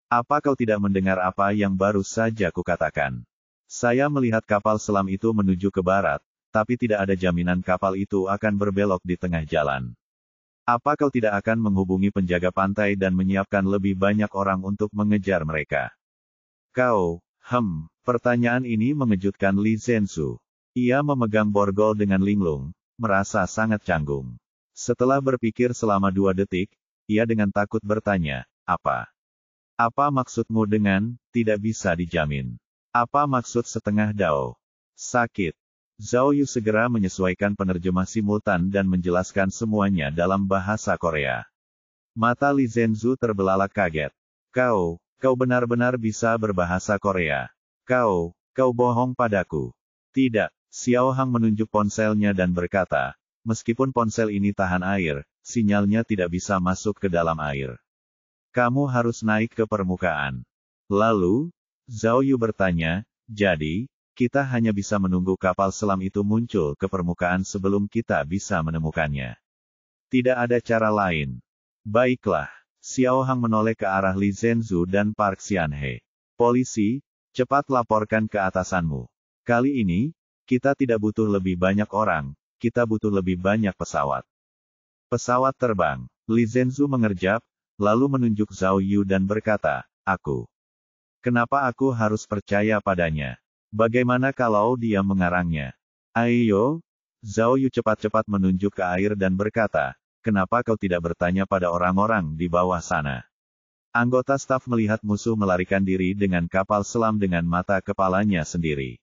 Apa kau tidak mendengar apa yang baru saja kukatakan? Saya melihat kapal selam itu menuju ke barat, tapi tidak ada jaminan kapal itu akan berbelok di tengah jalan. Apa kau tidak akan menghubungi penjaga pantai dan menyiapkan lebih banyak orang untuk mengejar mereka? Kau, pertanyaan ini mengejutkan Li Zhenzu. Ia memegang borgol dengan linglung, merasa sangat canggung. Setelah berpikir selama 2 detik, ia dengan takut bertanya, apa? Apa maksudmu dengan, tidak bisa dijamin? Apa maksud setengah dao? Sakit. Zhao Yu segera menyesuaikan penerjemah simultan dan menjelaskan semuanya dalam bahasa Korea. Mata Li Zhenzu terbelalak kaget. Kau benar-benar bisa berbahasa Korea. Kau bohong padaku. Tidak, Xiao Hang menunjuk ponselnya dan berkata, meskipun ponsel ini tahan air, sinyalnya tidak bisa masuk ke dalam air. Kamu harus naik ke permukaan. Lalu, Zhao Yu bertanya, jadi, kita hanya bisa menunggu kapal selam itu muncul ke permukaan sebelum kita bisa menemukannya. Tidak ada cara lain. Baiklah. Xiao Hang menoleh ke arah Li Zhenzu dan Park Xianhe. Polisi, cepat laporkan ke atasanmu. Kali ini, kita tidak butuh lebih banyak orang, kita butuh lebih banyak pesawat. Pesawat terbang. Li Zhenzu mengerjap, lalu menunjuk Zhao Yu dan berkata, Kenapa aku harus percaya padanya? Bagaimana kalau dia mengarangnya? Ayo, Zhao Yu cepat-cepat menunjuk ke air dan berkata, kenapa kau tidak bertanya pada orang-orang di bawah sana? Anggota staf melihat musuh melarikan diri dengan kapal selam dengan mata kepalanya sendiri.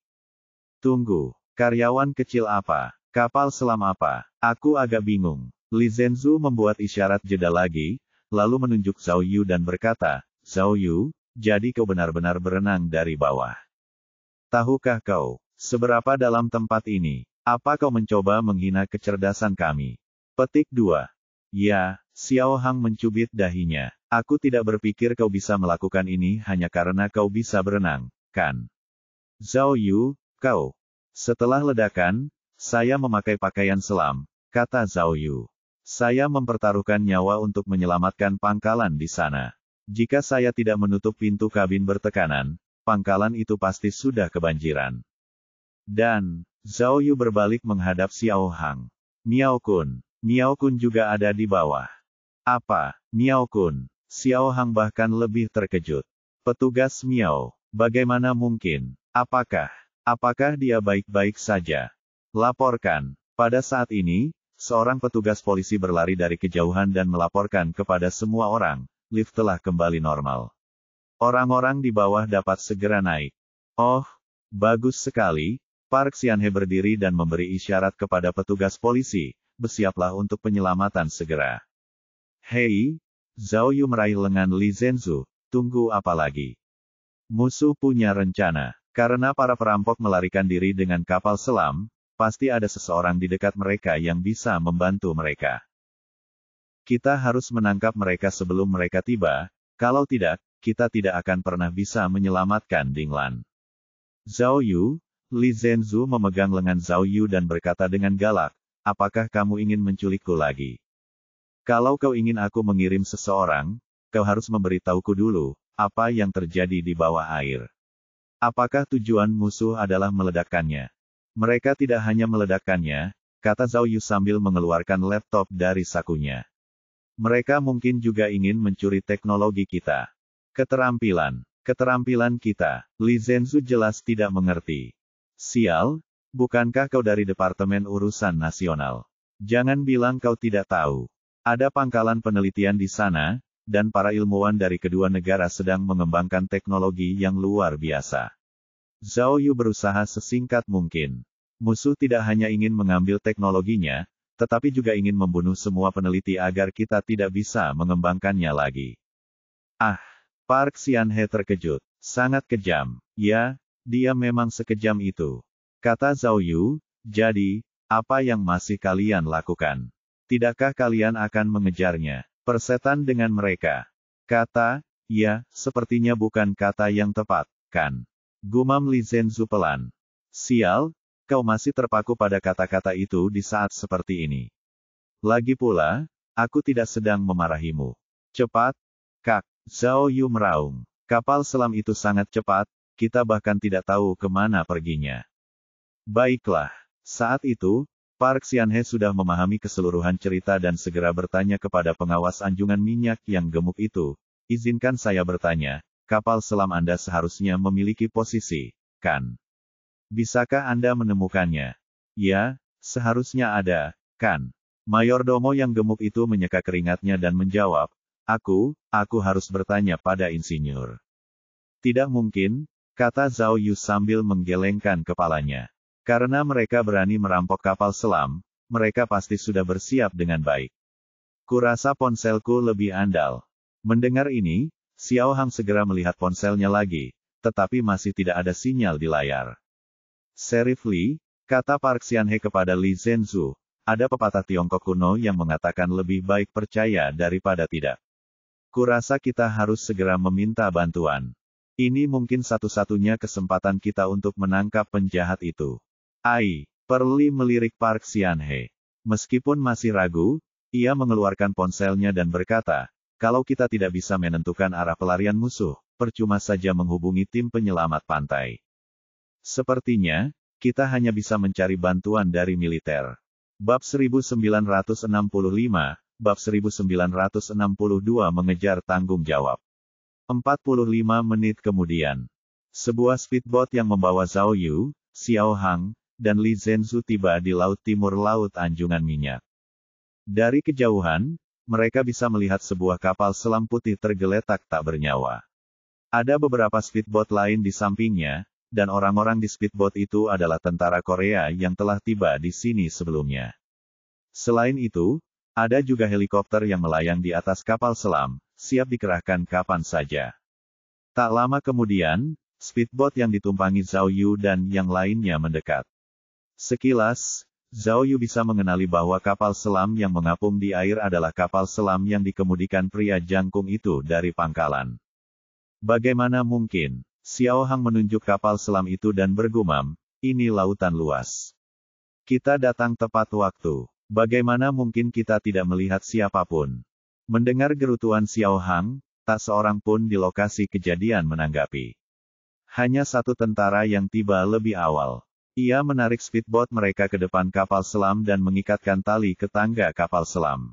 Tunggu, karyawan kecil apa? Kapal selam apa? Aku agak bingung. Li Zhenzu membuat isyarat jeda lagi, lalu menunjuk Zhao Yu dan berkata, Zhao Yu, jadi kau benar-benar berenang dari bawah. Tahukah kau, seberapa dalam tempat ini? Apa kau mencoba menghina kecerdasan kami? Petik 2. Ya, Xiao Hang mencubit dahinya. Aku tidak berpikir kau bisa melakukan ini hanya karena kau bisa berenang, kan? Zhao Yu, kau. Setelah ledakan, saya memakai pakaian selam, kata Zhao Yu. Saya mempertaruhkan nyawa untuk menyelamatkan pangkalan di sana. Jika saya tidak menutup pintu kabin bertekanan, pangkalan itu pasti sudah kebanjiran. Dan, Zhao Yu berbalik menghadap Xiao Hang. Miao Kun juga ada di bawah. Apa, Miao Kun? Xiao Hang bahkan lebih terkejut. Petugas Miao, bagaimana mungkin? Apakah dia baik-baik saja? Laporkan. Pada saat ini, seorang petugas polisi berlari dari kejauhan dan melaporkan kepada semua orang, lift telah kembali normal. Orang-orang di bawah dapat segera naik. Oh, bagus sekali. Park Xianhe berdiri dan memberi isyarat kepada petugas polisi, bersiaplah untuk penyelamatan segera. Hei, Zhao Yu meraih lengan Li Zhenzu, tunggu apa lagi? Musuh punya rencana. Karena para perampok melarikan diri dengan kapal selam, pasti ada seseorang di dekat mereka yang bisa membantu mereka. Kita harus menangkap mereka sebelum mereka tiba, kalau tidak, kita tidak akan pernah bisa menyelamatkan Dinglan. Zhao Yu, Li Zhenzu memegang lengan Zhao Yu dan berkata dengan galak, apakah kamu ingin menculikku lagi? Kalau kau ingin aku mengirim seseorang, kau harus memberitahuku dulu, apa yang terjadi di bawah air. Apakah tujuan musuh adalah meledakkannya? Mereka tidak hanya meledakkannya, kata Zhao Yu sambil mengeluarkan laptop dari sakunya. Mereka mungkin juga ingin mencuri teknologi kita. Keterampilan kita. Li Zhenzu jelas tidak mengerti. Sial, bukankah kau dari Departemen Urusan Nasional? Jangan bilang kau tidak tahu. Ada pangkalan penelitian di sana, dan para ilmuwan dari kedua negara sedang mengembangkan teknologi yang luar biasa. Zhao Yu berusaha sesingkat mungkin. Musuh tidak hanya ingin mengambil teknologinya, tetapi juga ingin membunuh semua peneliti agar kita tidak bisa mengembangkannya lagi. Park Xianhe terkejut. Sangat kejam. Ya, dia memang sekejam itu. Kata Zhao Yu, jadi, apa yang masih kalian lakukan? Tidakkah kalian akan mengejarnya? Persetan dengan mereka. Kata, ya, sepertinya bukan kata yang tepat, kan? Gumam Li Zhenzu pelan. Sial, kau masih terpaku pada kata-kata itu di saat seperti ini. Lagi pula, aku tidak sedang memarahimu. Cepat, Kak. Zhao Yu meraung. Kapal selam itu sangat cepat, kita bahkan tidak tahu kemana perginya. Baiklah. Saat itu, Park Xianhe sudah memahami keseluruhan cerita dan segera bertanya kepada pengawas anjungan minyak yang gemuk itu, izinkan saya bertanya, kapal selam Anda seharusnya memiliki posisi, kan? Bisakah Anda menemukannya? Ya, seharusnya ada, kan? Mayordomo yang gemuk itu menyeka keringatnya dan menjawab, aku harus bertanya pada insinyur. Tidak mungkin, kata Zhao Yu sambil menggelengkan kepalanya. Karena mereka berani merampok kapal selam, mereka pasti sudah bersiap dengan baik. Kurasa ponselku lebih andal. Mendengar ini, Xiao Hang segera melihat ponselnya lagi, tetapi masih tidak ada sinyal di layar. Serif Li, kata Park Xianhe kepada Li Zhenzu, ada pepatah Tiongkok kuno yang mengatakan lebih baik percaya daripada tidak. Kurasa kita harus segera meminta bantuan. Ini mungkin satu-satunya kesempatan kita untuk menangkap penjahat itu. Perli melirik Park Xianhe. Meskipun masih ragu, ia mengeluarkan ponselnya dan berkata, kalau kita tidak bisa menentukan arah pelarian musuh, percuma saja menghubungi tim penyelamat pantai. Sepertinya, kita hanya bisa mencari bantuan dari militer. Bab 1965, Bab 1962 mengejar tanggung jawab. 45 menit kemudian, sebuah speedboat yang membawa Zhao Yu, Xiao Hang, dan Li Zhenzu tiba di Laut Timur Laut Anjungan Minyak. Dari kejauhan, mereka bisa melihat sebuah kapal selam putih tergeletak tak bernyawa. Ada beberapa speedboat lain di sampingnya, dan orang-orang di speedboat itu adalah tentara Korea yang telah tiba di sini sebelumnya. Selain itu, ada juga helikopter yang melayang di atas kapal selam, siap dikerahkan kapan saja. Tak lama kemudian, speedboat yang ditumpangi Zhao Yu dan yang lainnya mendekat. Sekilas, Zhao Yu bisa mengenali bahwa kapal selam yang mengapung di air adalah kapal selam yang dikemudikan pria jangkung itu dari pangkalan. Bagaimana mungkin? Xiao Hang menunjuk kapal selam itu dan bergumam, ini lautan luas. Kita datang tepat waktu. Bagaimana mungkin kita tidak melihat siapapun? Mendengar gerutuan Xiao Hang, tak seorang pun di lokasi kejadian menanggapi. Hanya satu tentara yang tiba lebih awal. Ia menarik speedboat mereka ke depan kapal selam dan mengikatkan tali ke tangga kapal selam.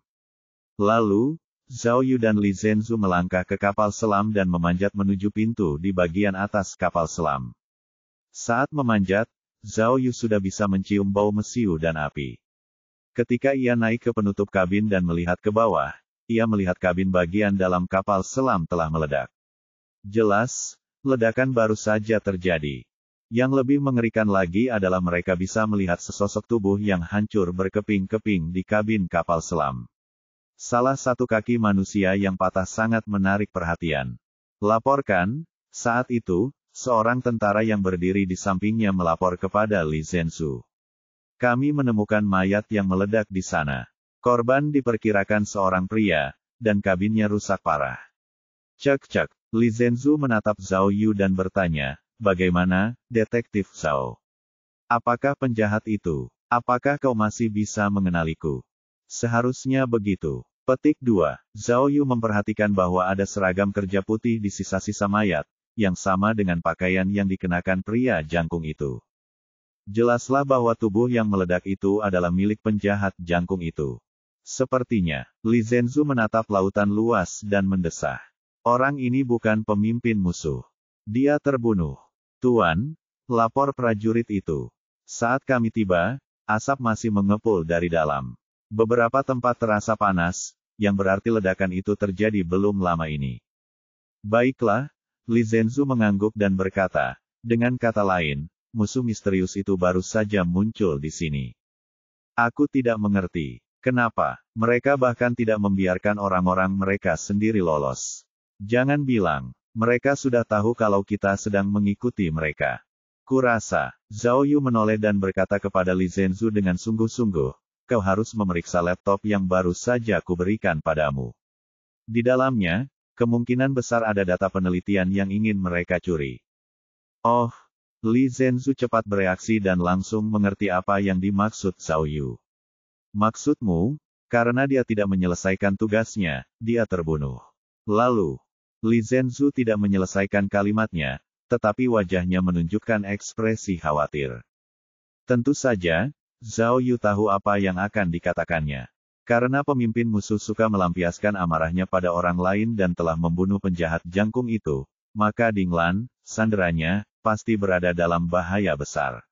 Lalu, Zhao Yu dan Li Zhenzu melangkah ke kapal selam dan memanjat menuju pintu di bagian atas kapal selam. Saat memanjat, Zhao Yu sudah bisa mencium bau mesiu dan api. Ketika ia naik ke penutup kabin dan melihat ke bawah, ia melihat kabin bagian dalam kapal selam telah meledak. Jelas, ledakan baru saja terjadi. Yang lebih mengerikan lagi adalah mereka bisa melihat sesosok tubuh yang hancur berkeping-keping di kabin kapal selam. Salah satu kaki manusia yang patah sangat menarik perhatian. Laporkan, saat itu, seorang tentara yang berdiri di sampingnya melapor kepada Li Zhenzu. Kami menemukan mayat yang meledak di sana. Korban diperkirakan seorang pria, dan kabinnya rusak parah. Cek. Li Zhenzu menatap Zhao Yu dan bertanya, bagaimana, Detektif Zhao? Apakah penjahat itu? Apakah kau masih bisa mengenaliku? Seharusnya begitu. Petik 2. Zhao Yu memperhatikan bahwa ada seragam kerja putih di sisa-sisa mayat, yang sama dengan pakaian yang dikenakan pria jangkung itu. Jelaslah bahwa tubuh yang meledak itu adalah milik penjahat jangkung itu. Sepertinya, Li Zhenzu menatap lautan luas dan mendesah. Orang ini bukan pemimpin musuh. Dia terbunuh. Tuan, lapor prajurit itu. Saat kami tiba, asap masih mengepul dari dalam. Beberapa tempat terasa panas, yang berarti ledakan itu terjadi belum lama ini. Baiklah, Li Zhenzu mengangguk dan berkata, dengan kata lain, musuh misterius itu baru saja muncul di sini. Aku tidak mengerti, kenapa, mereka bahkan tidak membiarkan orang-orang mereka sendiri lolos. Jangan bilang, mereka sudah tahu kalau kita sedang mengikuti mereka. Kurasa, Zhao Yu menoleh dan berkata kepada Li Zhenzu dengan sungguh-sungguh, kau harus memeriksa laptop yang baru saja kuberikan padamu. Di dalamnya, kemungkinan besar ada data penelitian yang ingin mereka curi. Oh, Li Zhenzu cepat bereaksi dan langsung mengerti apa yang dimaksud Zhao Yu. Maksudmu, karena dia tidak menyelesaikan tugasnya, dia terbunuh. Lalu, Li Zhenzu tidak menyelesaikan kalimatnya, tetapi wajahnya menunjukkan ekspresi khawatir. Tentu saja, Zhao Yu tahu apa yang akan dikatakannya. Karena pemimpin musuh suka melampiaskan amarahnya pada orang lain dan telah membunuh penjahat jangkung itu, maka Dinglan, sanderanya, pasti berada dalam bahaya besar.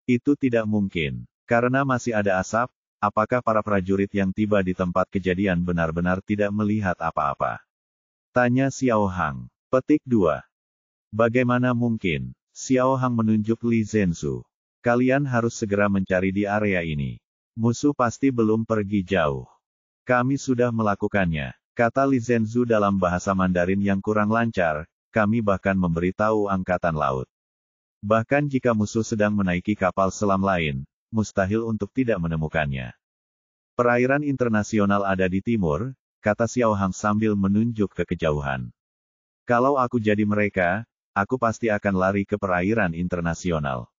Itu tidak mungkin. Karena masih ada asap, apakah para prajurit yang tiba di tempat kejadian benar-benar tidak melihat apa-apa? Tanya Xiao Hang. Petik 2. Bagaimana mungkin? Xiao Hang menunjuk Li Zhenzu. Kalian harus segera mencari di area ini. Musuh pasti belum pergi jauh. Kami sudah melakukannya, kata Li Zhenzu dalam bahasa Mandarin yang kurang lancar. Kami bahkan memberitahu angkatan laut. Bahkan jika musuh sedang menaiki kapal selam lain, mustahil untuk tidak menemukannya. Perairan internasional ada di timur, kata Xiao Hang sambil menunjuk ke kejauhan. Kalau aku jadi mereka, aku pasti akan lari ke perairan internasional.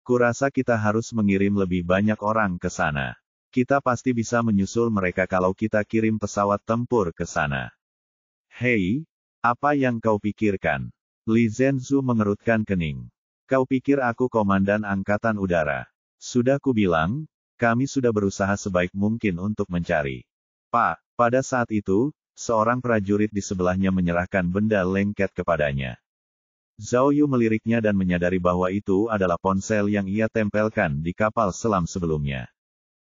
Kurasa kita harus mengirim lebih banyak orang ke sana. Kita pasti bisa menyusul mereka kalau kita kirim pesawat tempur ke sana. Hei, apa yang kau pikirkan? Li Zhenzu mengerutkan kening. Kau pikir aku komandan angkatan udara? Sudah kubilang, kami sudah berusaha sebaik mungkin untuk mencari. Pak, pada saat itu, seorang prajurit di sebelahnya menyerahkan benda lengket kepadanya. Zhao Yu meliriknya dan menyadari bahwa itu adalah ponsel yang ia tempelkan di kapal selam sebelumnya.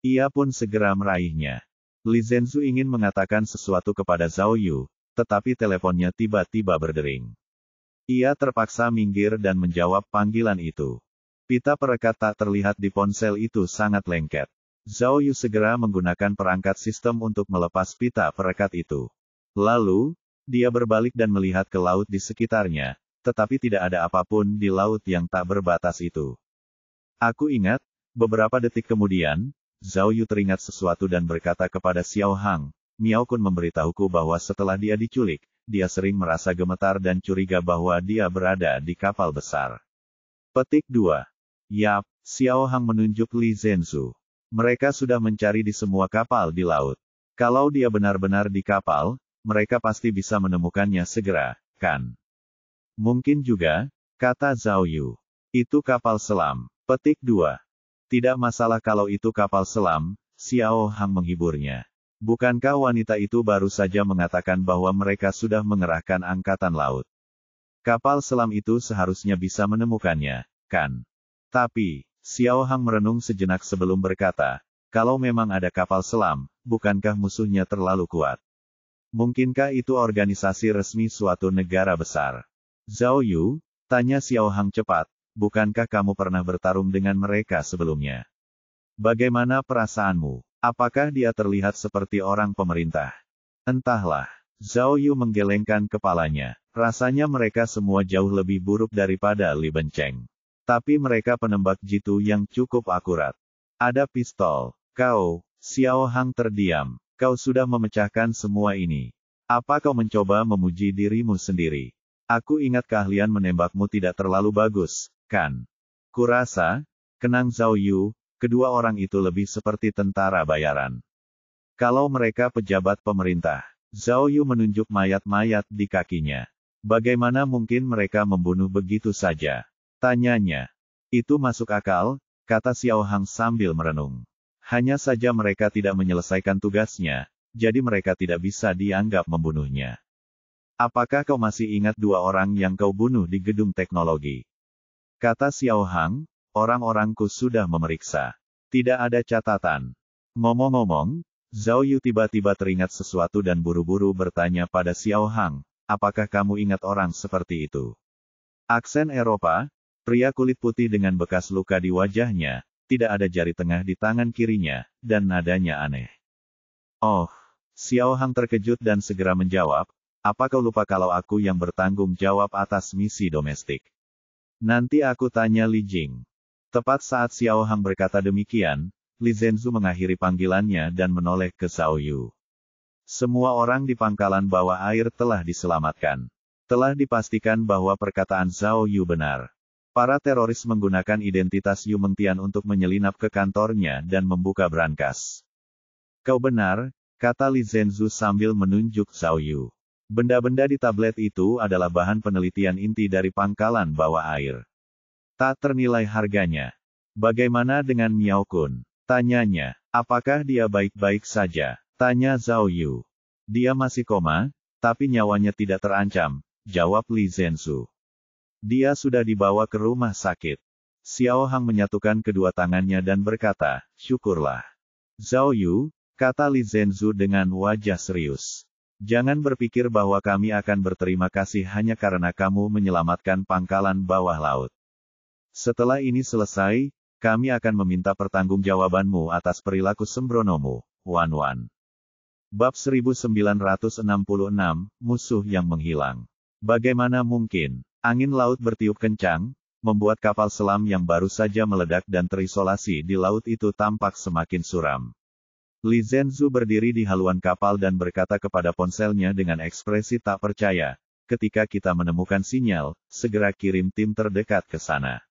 Ia pun segera meraihnya. Li Zhenzu ingin mengatakan sesuatu kepada Zhao Yu, tetapi teleponnya tiba-tiba berdering. Ia terpaksa minggir dan menjawab panggilan itu. Pita perekat tak terlihat di ponsel itu sangat lengket. Zhao Yu segera menggunakan perangkat sistem untuk melepas pita perekat itu. Lalu, dia berbalik dan melihat ke laut di sekitarnya, tetapi tidak ada apapun di laut yang tak berbatas itu. Aku ingat, beberapa detik kemudian, Zhao Yu teringat sesuatu dan berkata kepada Xiao Hang, Miao Kun memberitahuku bahwa setelah dia diculik, dia sering merasa gemetar dan curiga bahwa dia berada di kapal besar. Petik 2. Yap, Xiao Hang menunjuk Li Zhenzu. Mereka sudah mencari di semua kapal di laut. Kalau dia benar-benar di kapal, mereka pasti bisa menemukannya segera, kan? Mungkin juga, kata Zhao Yu. Itu kapal selam. Petik 2. Tidak masalah kalau itu kapal selam, Xiao Hang menghiburnya. Bukankah wanita itu baru saja mengatakan bahwa mereka sudah mengerahkan angkatan laut? Kapal selam itu seharusnya bisa menemukannya, kan? Tapi, Xiao Hang merenung sejenak sebelum berkata, kalau memang ada kapal selam, bukankah musuhnya terlalu kuat? Mungkinkah itu organisasi resmi suatu negara besar? Zhao Yu, tanya Xiao Hang cepat, bukankah kamu pernah bertarung dengan mereka sebelumnya? Bagaimana perasaanmu? Apakah dia terlihat seperti orang pemerintah? Entahlah. Zhao Yu menggelengkan kepalanya. Rasanya mereka semua jauh lebih buruk daripada Li Benceng. Tapi mereka penembak jitu yang cukup akurat. Ada pistol. Kau, Xiao Hang terdiam. Kau sudah memecahkan semua ini. Apa kau mencoba memuji dirimu sendiri? Aku ingat keahlian menembakmu tidak terlalu bagus, kan? Kurasa, kenang Zhao Yu, kedua orang itu lebih seperti tentara bayaran. Kalau mereka pejabat pemerintah, Zhao Yu menunjuk mayat-mayat di kakinya. Bagaimana mungkin mereka membunuh begitu saja? Tanyanya. Itu masuk akal, kata Xiao Hang sambil merenung. Hanya saja mereka tidak menyelesaikan tugasnya, jadi mereka tidak bisa dianggap membunuhnya. Apakah kau masih ingat dua orang yang kau bunuh di gedung teknologi? Kata Xiao Hang, orang-orangku sudah memeriksa. Tidak ada catatan. Ngomong-ngomong, Zhao Yu tiba-tiba teringat sesuatu dan buru-buru bertanya pada Xiao Hang, apakah kamu ingat orang seperti itu? Aksen Eropa, pria kulit putih dengan bekas luka di wajahnya, tidak ada jari tengah di tangan kirinya, dan nadanya aneh. Oh, Xiao Hang terkejut dan segera menjawab, apa kau lupa kalau aku yang bertanggung jawab atas misi domestik? Nanti aku tanya Li Jing. Tepat saat Xiao Hang berkata demikian, Li Zhenzu mengakhiri panggilannya dan menoleh ke Zhao Yu. Semua orang di pangkalan bawah air telah diselamatkan. Telah dipastikan bahwa perkataan Zhao Yu benar. Para teroris menggunakan identitas Yu Mengtian untuk menyelinap ke kantornya dan membuka brankas. Kau benar, kata Li Zhenzu sambil menunjuk Zhao Yu. Benda-benda di tablet itu adalah bahan penelitian inti dari pangkalan bawah air. Tak ternilai harganya. Bagaimana dengan Miao Kun? Tanyanya. Apakah dia baik-baik saja? Tanya Zhao Yu. Dia masih koma, tapi nyawanya tidak terancam, jawab Li Zhenzu. Dia sudah dibawa ke rumah sakit. Xiao Hang menyatukan kedua tangannya dan berkata, syukurlah. Zhao Yu, kata Li Zhenzu dengan wajah serius. Jangan berpikir bahwa kami akan berterima kasih hanya karena kamu menyelamatkan pangkalan bawah laut. Setelah ini selesai, kami akan meminta pertanggungjawabanmu atas perilaku sembronomu, Wan Wan. Bab 1966, Musuh yang Menghilang. Bagaimana mungkin? Angin laut bertiup kencang, membuat kapal selam yang baru saja meledak dan terisolasi di laut itu tampak semakin suram. Li Zhenzu berdiri di haluan kapal dan berkata kepada ponselnya dengan ekspresi tak percaya, ketika kita menemukan sinyal, segera kirim tim terdekat ke sana.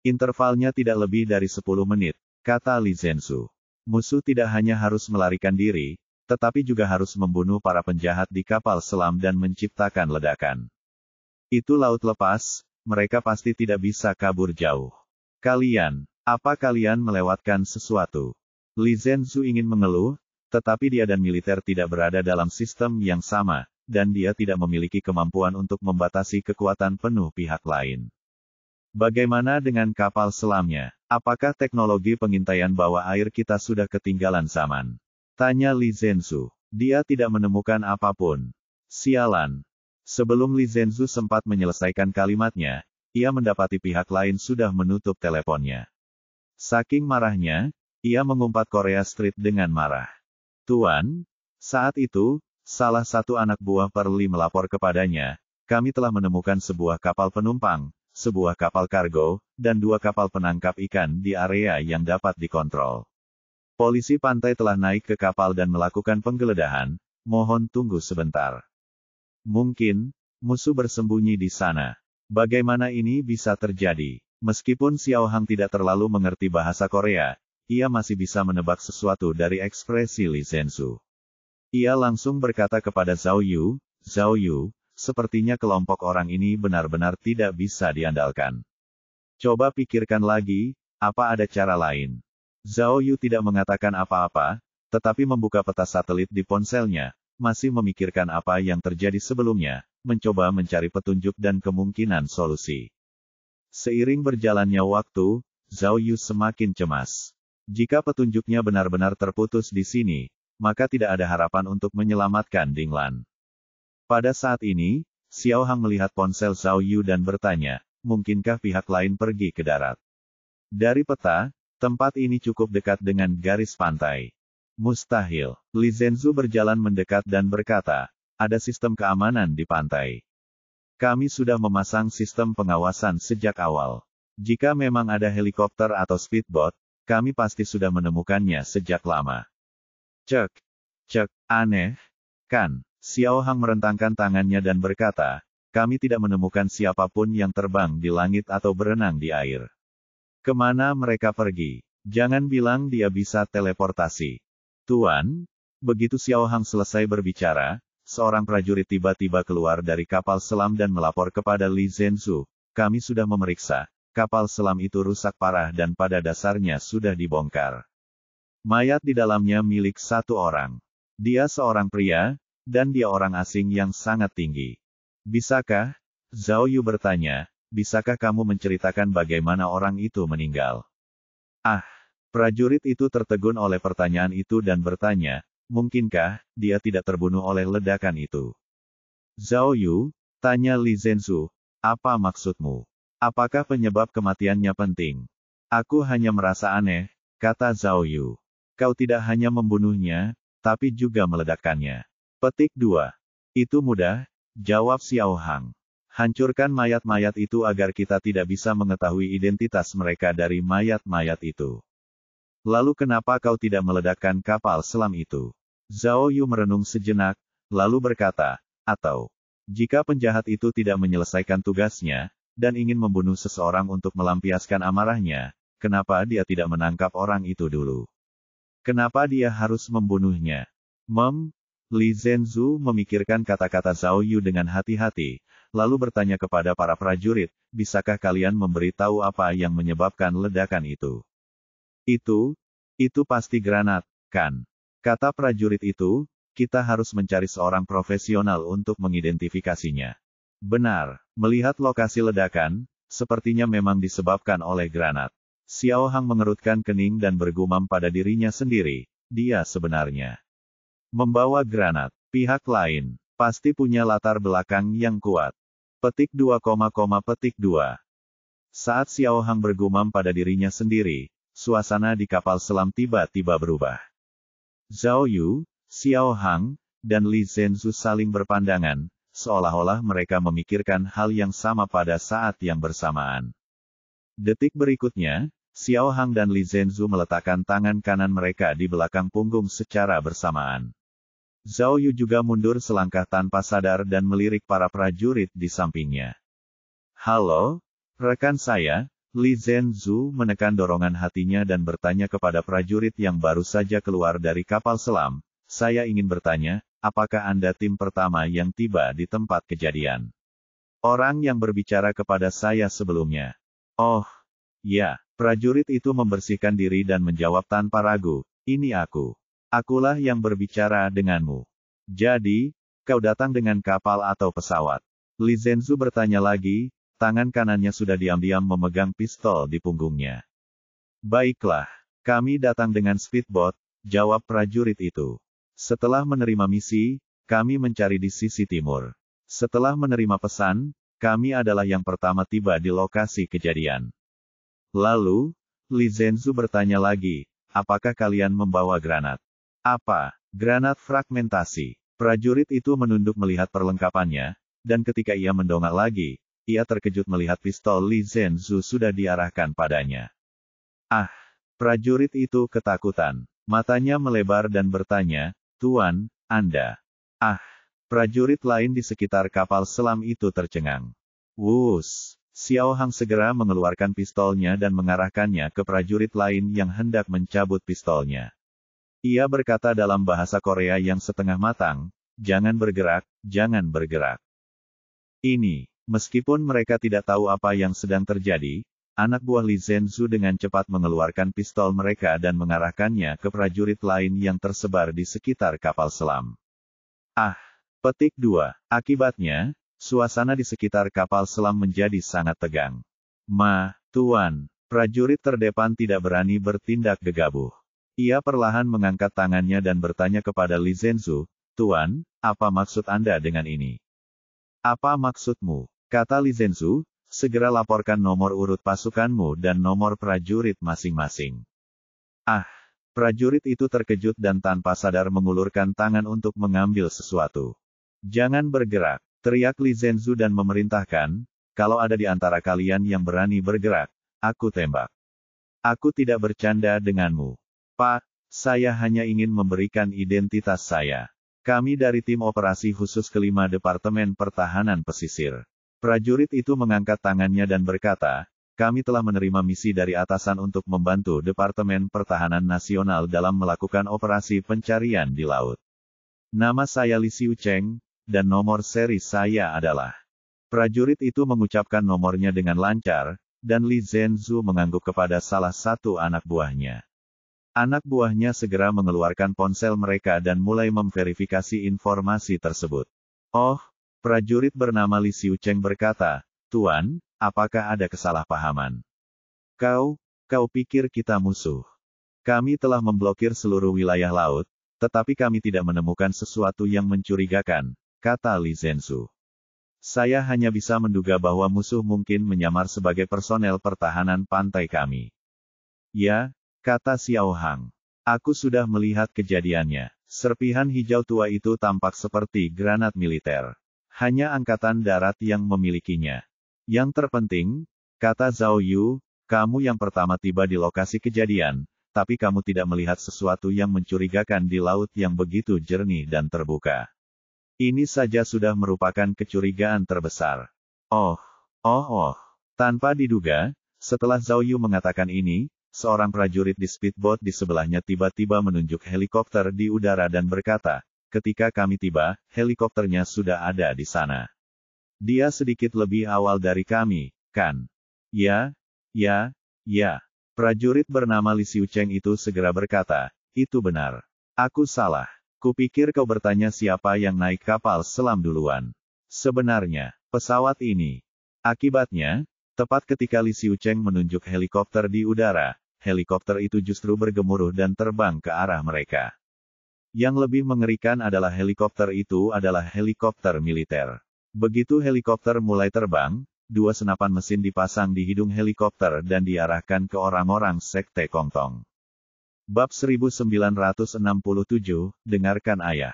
Intervalnya tidak lebih dari 10 menit, kata Li Zhenzu. Musuh tidak hanya harus melarikan diri, tetapi juga harus membunuh para penjahat di kapal selam dan menciptakan ledakan. Itu laut lepas, mereka pasti tidak bisa kabur jauh. Apa kalian melewatkan sesuatu? Li Zhenzu ingin mengeluh, tetapi dia dan militer tidak berada dalam sistem yang sama, dan dia tidak memiliki kemampuan untuk membatasi kekuatan penuh pihak lain. Bagaimana dengan kapal selamnya? Apakah teknologi pengintaian bawah air kita sudah ketinggalan zaman? Tanya Li Zhenzu. Dia tidak menemukan apapun. Sialan. Sebelum Li Zhenzu sempat menyelesaikan kalimatnya, ia mendapati pihak lain sudah menutup teleponnya. Saking marahnya, ia mengumpat Korea Street dengan marah. Tuan, saat itu, salah satu anak buah Perli melapor kepadanya, kami telah menemukan sebuah kapal penumpang, sebuah kapal kargo, dan 2 kapal penangkap ikan di area yang dapat dikontrol. Polisi pantai telah naik ke kapal dan melakukan penggeledahan, mohon tunggu sebentar. Mungkin, musuh bersembunyi di sana. Bagaimana ini bisa terjadi? Meskipun Xiao Hang tidak terlalu mengerti bahasa Korea, ia masih bisa menebak sesuatu dari ekspresi Li Zhenzu. Ia langsung berkata kepada Zhao Yu, sepertinya kelompok orang ini benar-benar tidak bisa diandalkan. Coba pikirkan lagi, apa ada cara lain? Zhao Yu tidak mengatakan apa-apa, tetapi membuka peta satelit di ponselnya, masih memikirkan apa yang terjadi sebelumnya, mencoba mencari petunjuk dan kemungkinan solusi. Seiring berjalannya waktu, Zhao Yu semakin cemas. Jika petunjuknya benar-benar terputus di sini, maka tidak ada harapan untuk menyelamatkan Ding Lan. Pada saat ini, Xiao Hang melihat ponsel Zhao Yu dan bertanya, mungkinkah pihak lain pergi ke darat? Dari peta, tempat ini cukup dekat dengan garis pantai. Mustahil. Li Zhenzu berjalan mendekat dan berkata, ada sistem keamanan di pantai. Kami sudah memasang sistem pengawasan sejak awal. Jika memang ada helikopter atau speedboat, kami pasti sudah menemukannya sejak lama. Cek, aneh, kan? Xiao Hang merentangkan tangannya dan berkata, kami tidak menemukan siapapun yang terbang di langit atau berenang di air. Kemana mereka pergi? Jangan bilang dia bisa teleportasi. Tuan, begitu Xiao Hang selesai berbicara, seorang prajurit tiba-tiba keluar dari kapal selam dan melapor kepada Li Zhenzu, kami sudah memeriksa. Kapal selam itu rusak parah dan pada dasarnya sudah dibongkar. Mayat di dalamnya milik satu orang. Dia seorang pria, dan dia orang asing yang sangat tinggi. Bisakah? Zhao Yu bertanya, bisakah kamu menceritakan bagaimana orang itu meninggal? Prajurit itu tertegun oleh pertanyaan itu dan bertanya, mungkinkah dia tidak terbunuh oleh ledakan itu? Zhao Yu, tanya Li Zhenzu, apa maksudmu? Apakah penyebab kematiannya penting? Aku hanya merasa aneh, kata Zhao Yu. Kau tidak hanya membunuhnya, tapi juga meledakkannya. Petik 2. Itu mudah, jawab Xiao Hang. Hancurkan mayat-mayat itu agar kita tidak bisa mengetahui identitas mereka dari mayat-mayat itu. Lalu kenapa kau tidak meledakkan kapal selam itu? Zhao Yu merenung sejenak, lalu berkata, atau, jika penjahat itu tidak menyelesaikan tugasnya, dan ingin membunuh seseorang untuk melampiaskan amarahnya, kenapa dia tidak menangkap orang itu dulu? Kenapa dia harus membunuhnya? Li Zhenzu memikirkan kata-kata Zhao Yu dengan hati-hati, lalu bertanya kepada para prajurit, bisakah kalian memberitahu apa yang menyebabkan ledakan itu? Itu pasti granat, kan? Kata prajurit itu, kita harus mencari seorang profesional untuk mengidentifikasinya. Benar, melihat lokasi ledakan, sepertinya memang disebabkan oleh granat. Xiao Hang mengerutkan kening dan bergumam pada dirinya sendiri, dia sebenarnya membawa granat. Pihak lain pasti punya latar belakang yang kuat. Petik 2, petik 2. Saat Xiao Hang bergumam pada dirinya sendiri, suasana di kapal selam tiba-tiba berubah. Zhao Yu, Xiao Hang, dan Li Zhenzu saling berpandangan, seolah-olah mereka memikirkan hal yang sama pada saat yang bersamaan. Detik berikutnya, Xiao Hang dan Li Zhenzu meletakkan tangan kanan mereka di belakang punggung secara bersamaan. Zhao Yu juga mundur selangkah tanpa sadar dan melirik para prajurit di sampingnya. "Halo, rekan saya," Li Zhenzu menekan dorongan hatinya dan bertanya kepada prajurit yang baru saja keluar dari kapal selam, "Saya ingin bertanya, apakah Anda tim pertama yang tiba di tempat kejadian?" Orang yang berbicara kepada saya sebelumnya. "Oh, ya," prajurit itu membersihkan diri dan menjawab tanpa ragu, "Ini aku. Akulah yang berbicara denganmu. Jadi, kau datang dengan kapal atau pesawat?" Li Zhenzu bertanya lagi, tangan kanannya sudah diam-diam memegang pistol di punggungnya. "Baiklah, kami datang dengan speedboat," jawab prajurit itu. "Setelah menerima misi, kami mencari di sisi timur. Setelah menerima pesan, kami adalah yang pertama tiba di lokasi kejadian." Lalu, Li Zhenzu bertanya lagi, "Apakah kalian membawa granat?" "Apa, granat fragmentasi?" Prajurit itu menunduk melihat perlengkapannya, dan ketika ia mendongak lagi, ia terkejut melihat pistol Li Zhenzu sudah diarahkan padanya. "Ah!" Prajurit itu ketakutan. Matanya melebar dan bertanya, "Tuan, Anda?" "Ah!" Prajurit lain di sekitar kapal selam itu tercengang. Wus! Xiao Hang segera mengeluarkan pistolnya dan mengarahkannya ke prajurit lain yang hendak mencabut pistolnya. Ia berkata dalam bahasa Korea yang setengah matang, "Jangan bergerak, jangan bergerak." Ini, meskipun mereka tidak tahu apa yang sedang terjadi, anak buah Li Zhenzu dengan cepat mengeluarkan pistol mereka dan mengarahkannya ke prajurit lain yang tersebar di sekitar kapal selam. Ah! Petik 2. Akibatnya, suasana di sekitar kapal selam menjadi sangat tegang. Tuan, prajurit terdepan tidak berani bertindak gegabah. Ia perlahan mengangkat tangannya dan bertanya kepada Li Zhenzu, "Tuan, apa maksud Anda dengan ini?" "Apa maksudmu?" kata Li Zhenzu, "Segera laporkan nomor urut pasukanmu dan nomor prajurit masing-masing." Ah! Prajurit itu terkejut dan tanpa sadar mengulurkan tangan untuk mengambil sesuatu. "Jangan bergerak," teriak Li Zhenzu dan memerintahkan, "Kalau ada di antara kalian yang berani bergerak, aku tembak." "Aku tidak bercanda denganmu, Pak, saya hanya ingin memberikan identitas saya. Kami dari tim operasi khusus kelima Departemen Pertahanan Pesisir." Prajurit itu mengangkat tangannya dan berkata, "Kami telah menerima misi dari atasan untuk membantu Departemen Pertahanan Nasional dalam melakukan operasi pencarian di laut. Nama saya Li Xiucheng, dan nomor seri saya adalah..." Prajurit itu mengucapkan nomornya dengan lancar, dan Li Zhenzu mengangguk kepada salah satu anak buahnya. Anak buahnya segera mengeluarkan ponsel mereka dan mulai memverifikasi informasi tersebut. "Oh," prajurit bernama Li Xiucheng berkata, "Tuan, apakah ada kesalahpahaman? Kau pikir kita musuh? Kami telah memblokir seluruh wilayah laut, tetapi kami tidak menemukan sesuatu yang mencurigakan," kata Li Zhenzu. "Saya hanya bisa menduga bahwa musuh mungkin menyamar sebagai personel pertahanan pantai kami." "Ya," kata Xiao Hang. "Aku sudah melihat kejadiannya. Serpihan hijau tua itu tampak seperti granat militer. Hanya Angkatan Darat yang memilikinya. Yang terpenting," kata Zhao Yu, "kamu yang pertama tiba di lokasi kejadian, tapi kamu tidak melihat sesuatu yang mencurigakan di laut yang begitu jernih dan terbuka. Ini saja sudah merupakan kecurigaan terbesar." Oh. Tanpa diduga, setelah Zhao Yu mengatakan ini, seorang prajurit di speedboat di sebelahnya tiba-tiba menunjuk helikopter di udara dan berkata, "Ketika kami tiba, helikopternya sudah ada di sana. Dia sedikit lebih awal dari kami, kan?" Ya. Prajurit bernama Li Xiucheng itu segera berkata, "Itu benar. Aku salah. Kupikir kau bertanya siapa yang naik kapal selam duluan." Sebenarnya, pesawat ini. Akibatnya, tepat ketika Li Xiucheng menunjuk helikopter di udara, helikopter itu justru bergemuruh dan terbang ke arah mereka. Yang lebih mengerikan adalah helikopter itu adalah helikopter militer. Begitu helikopter mulai terbang, 2 senapan mesin dipasang di hidung helikopter dan diarahkan ke orang-orang Sekte Kongtong. Bab 1967, dengarkan ayah.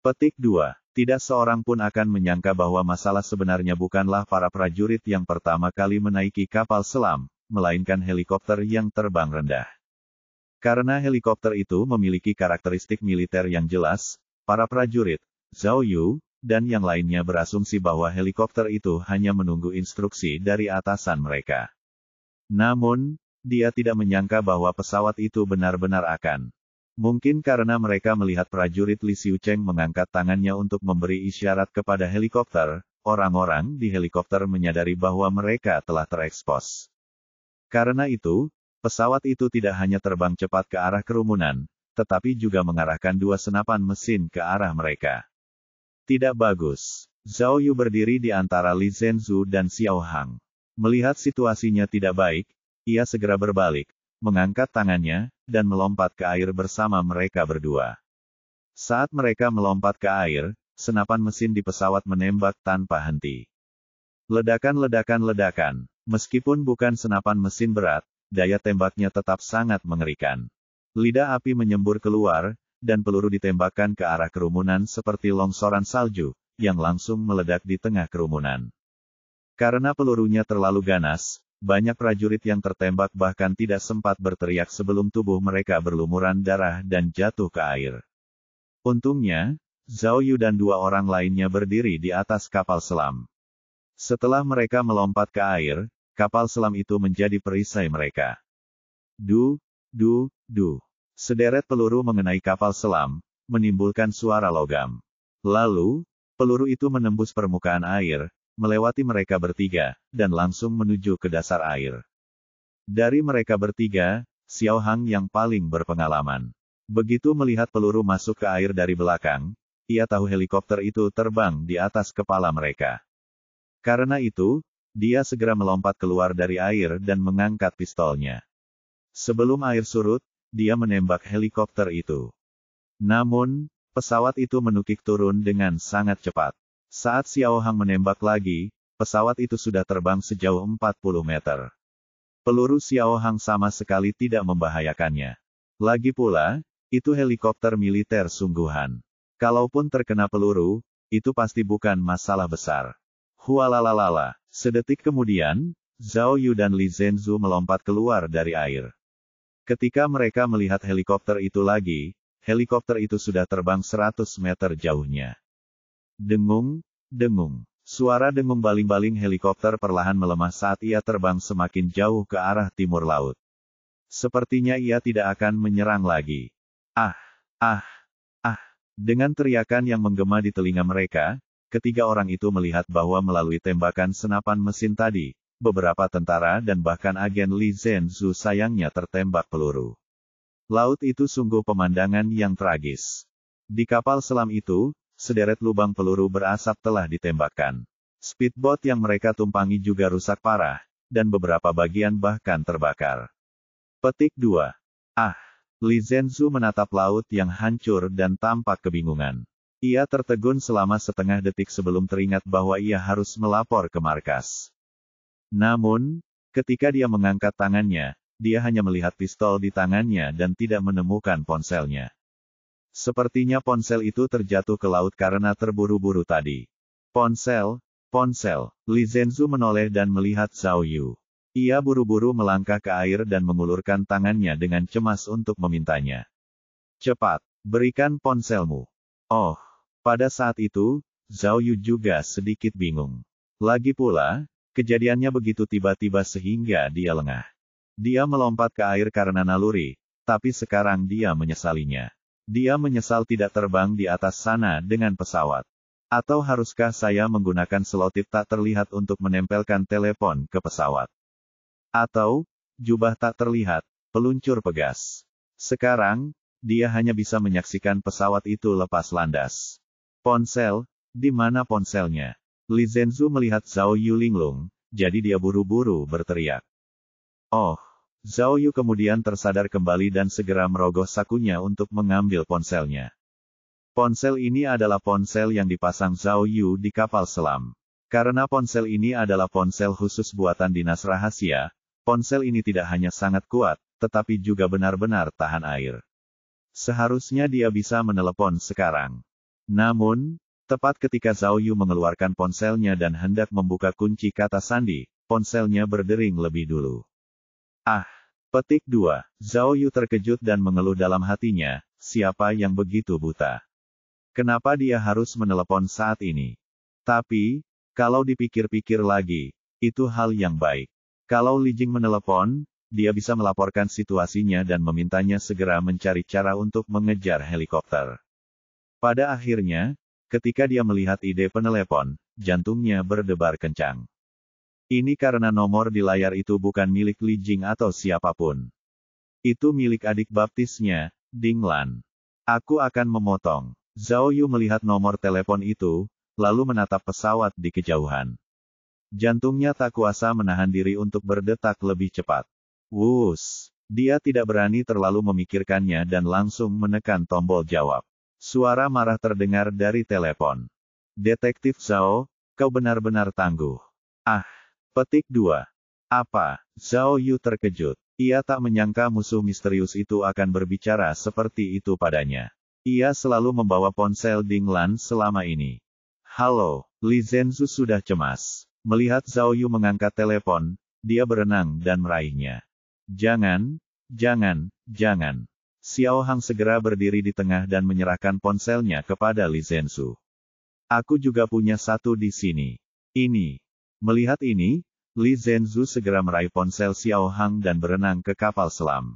Petik 2. Tidak seorang pun akan menyangka bahwa masalah sebenarnya bukanlah para prajurit yang pertama kali menaiki kapal selam, melainkan helikopter yang terbang rendah. Karena helikopter itu memiliki karakteristik militer yang jelas, para prajurit, Zhao Yu, dan yang lainnya berasumsi bahwa helikopter itu hanya menunggu instruksi dari atasan mereka. Namun, dia tidak menyangka bahwa pesawat itu benar-benar akan. Mungkin karena mereka melihat prajurit Li Xiucheng mengangkat tangannya untuk memberi isyarat kepada helikopter, orang-orang di helikopter menyadari bahwa mereka telah terekspos. Karena itu, pesawat itu tidak hanya terbang cepat ke arah kerumunan, tetapi juga mengarahkan 2 senapan mesin ke arah mereka. Tidak bagus. Zhao Yu berdiri di antara Li Zhenzu dan Xiao Hang. Melihat situasinya tidak baik, ia segera berbalik, mengangkat tangannya, dan melompat ke air bersama mereka berdua. Saat mereka melompat ke air, senapan mesin di pesawat menembak tanpa henti. Ledakan. Meskipun bukan senapan mesin berat, daya tembaknya tetap sangat mengerikan. Lidah api menyembur keluar, dan peluru ditembakkan ke arah kerumunan seperti longsoran salju, yang langsung meledak di tengah kerumunan. Karena pelurunya terlalu ganas, banyak prajurit yang tertembak bahkan tidak sempat berteriak sebelum tubuh mereka berlumuran darah dan jatuh ke air. Untungnya, Zhao Yu dan 2 orang lainnya berdiri di atas kapal selam. Setelah mereka melompat ke air, kapal selam itu menjadi perisai mereka. Du. Sederet peluru mengenai kapal selam, menimbulkan suara logam. Lalu, peluru itu menembus permukaan air, melewati mereka bertiga, dan langsung menuju ke dasar air. Dari mereka bertiga, Xiao Hang yang paling berpengalaman. Begitu melihat peluru masuk ke air dari belakang, ia tahu helikopter itu terbang di atas kepala mereka. Karena itu, dia segera melompat keluar dari air dan mengangkat pistolnya. Sebelum air surut, dia menembak helikopter itu. Namun, pesawat itu menukik turun dengan sangat cepat. Saat Xiao Hang menembak lagi, pesawat itu sudah terbang sejauh 40 meter. Peluru Xiao Hang sama sekali tidak membahayakannya. Lagi pula, itu helikopter militer sungguhan. Kalaupun terkena peluru, itu pasti bukan masalah besar. Hualalalala. Sedetik kemudian, Zhao Yu dan Li Zhenzu melompat keluar dari air. Ketika mereka melihat helikopter itu lagi, helikopter itu sudah terbang 100 meter jauhnya. Dengung. Suara dengung baling-baling helikopter perlahan melemah saat ia terbang semakin jauh ke arah timur laut. Sepertinya ia tidak akan menyerang lagi. Dengan teriakan yang menggema di telinga mereka, ketiga orang itu melihat bahwa melalui tembakan senapan mesin tadi, beberapa tentara dan bahkan agen Li Zhenzu sayangnya tertembak peluru. Laut itu sungguh pemandangan yang tragis. Di kapal selam itu, sederet lubang peluru berasap telah ditembakkan. Speedboat yang mereka tumpangi juga rusak parah, dan beberapa bagian bahkan terbakar. Petik 2. Li Zhenzu menatap laut yang hancur dan tampak kebingungan. Ia tertegun selama setengah detik sebelum teringat bahwa ia harus melapor ke markas. Namun, ketika dia mengangkat tangannya, dia hanya melihat pistol di tangannya dan tidak menemukan ponselnya. Sepertinya ponsel itu terjatuh ke laut karena terburu-buru tadi. Ponsel. Li Zhenzu menoleh dan melihat Zhao Yu. Ia buru-buru melangkah ke air dan mengulurkan tangannya dengan cemas untuk memintanya. Cepat, berikan ponselmu. Oh, pada saat itu, Zhao Yu juga sedikit bingung. Lagi pula, kejadiannya begitu tiba-tiba sehingga dia lengah. Dia melompat ke air karena naluri, tapi sekarang dia menyesalinya. Dia menyesal tidak terbang di atas sana dengan pesawat. Atau haruskah saya menggunakan selotip tak terlihat untuk menempelkan telepon ke pesawat? Atau, jubah tak terlihat, peluncur pegas. Sekarang, dia hanya bisa menyaksikan pesawat itu lepas landas. Ponsel, Di mana ponselnya? Li Zhenzu melihat Zhao Yu linglung, jadi dia buru-buru berteriak. Oh! Zhao Yu kemudian tersadar kembali dan segera merogoh sakunya untuk mengambil ponselnya. Ponsel ini adalah ponsel yang dipasang Zhao Yu di kapal selam. Karena ponsel ini adalah ponsel khusus buatan dinas rahasia, ponsel ini tidak hanya sangat kuat, tetapi juga benar-benar tahan air. Seharusnya dia bisa menelepon sekarang. Namun, tepat ketika Zhao Yu mengeluarkan ponselnya dan hendak membuka kunci kata sandi, ponselnya berdering lebih dulu. Ah! Petik 2. Zhao Yu terkejut dan mengeluh dalam hatinya, siapa yang begitu buta? Kenapa dia harus menelepon saat ini? Tapi, kalau dipikir-pikir lagi, itu hal yang baik. Kalau Li Jing menelepon, dia bisa melaporkan situasinya dan memintanya segera mencari cara untuk mengejar helikopter. Pada akhirnya, ketika dia melihat ide penelepon, jantungnya berdebar kencang. Ini karena nomor di layar itu bukan milik Li Jing atau siapapun. Itu milik adik baptisnya, Ding Lan. Aku akan memotong. Zhao Yu melihat nomor telepon itu, lalu menatap pesawat di kejauhan. Jantungnya tak kuasa menahan diri untuk berdetak lebih cepat. Wuss! Dia tidak berani terlalu memikirkannya dan langsung menekan tombol jawab. Suara marah terdengar dari telepon. Detektif Zhao, kau benar-benar tangguh. Ah! Petik 2. Apa? Zhao Yu terkejut. Ia tak menyangka musuh misterius itu akan berbicara seperti itu padanya. Ia selalu membawa ponsel Ding Lan selama ini. Halo, Li Zhenzu sudah cemas. Melihat Zhao Yu mengangkat telepon, dia berenang dan meraihnya. Jangan, jangan, jangan. Xiao Hang segera berdiri di tengah dan menyerahkan ponselnya kepada Li Zhenzu. Aku juga punya satu di sini. Ini. Melihat ini, Li Zhenzu segera meraih ponsel Xiao Hang dan berenang ke kapal selam.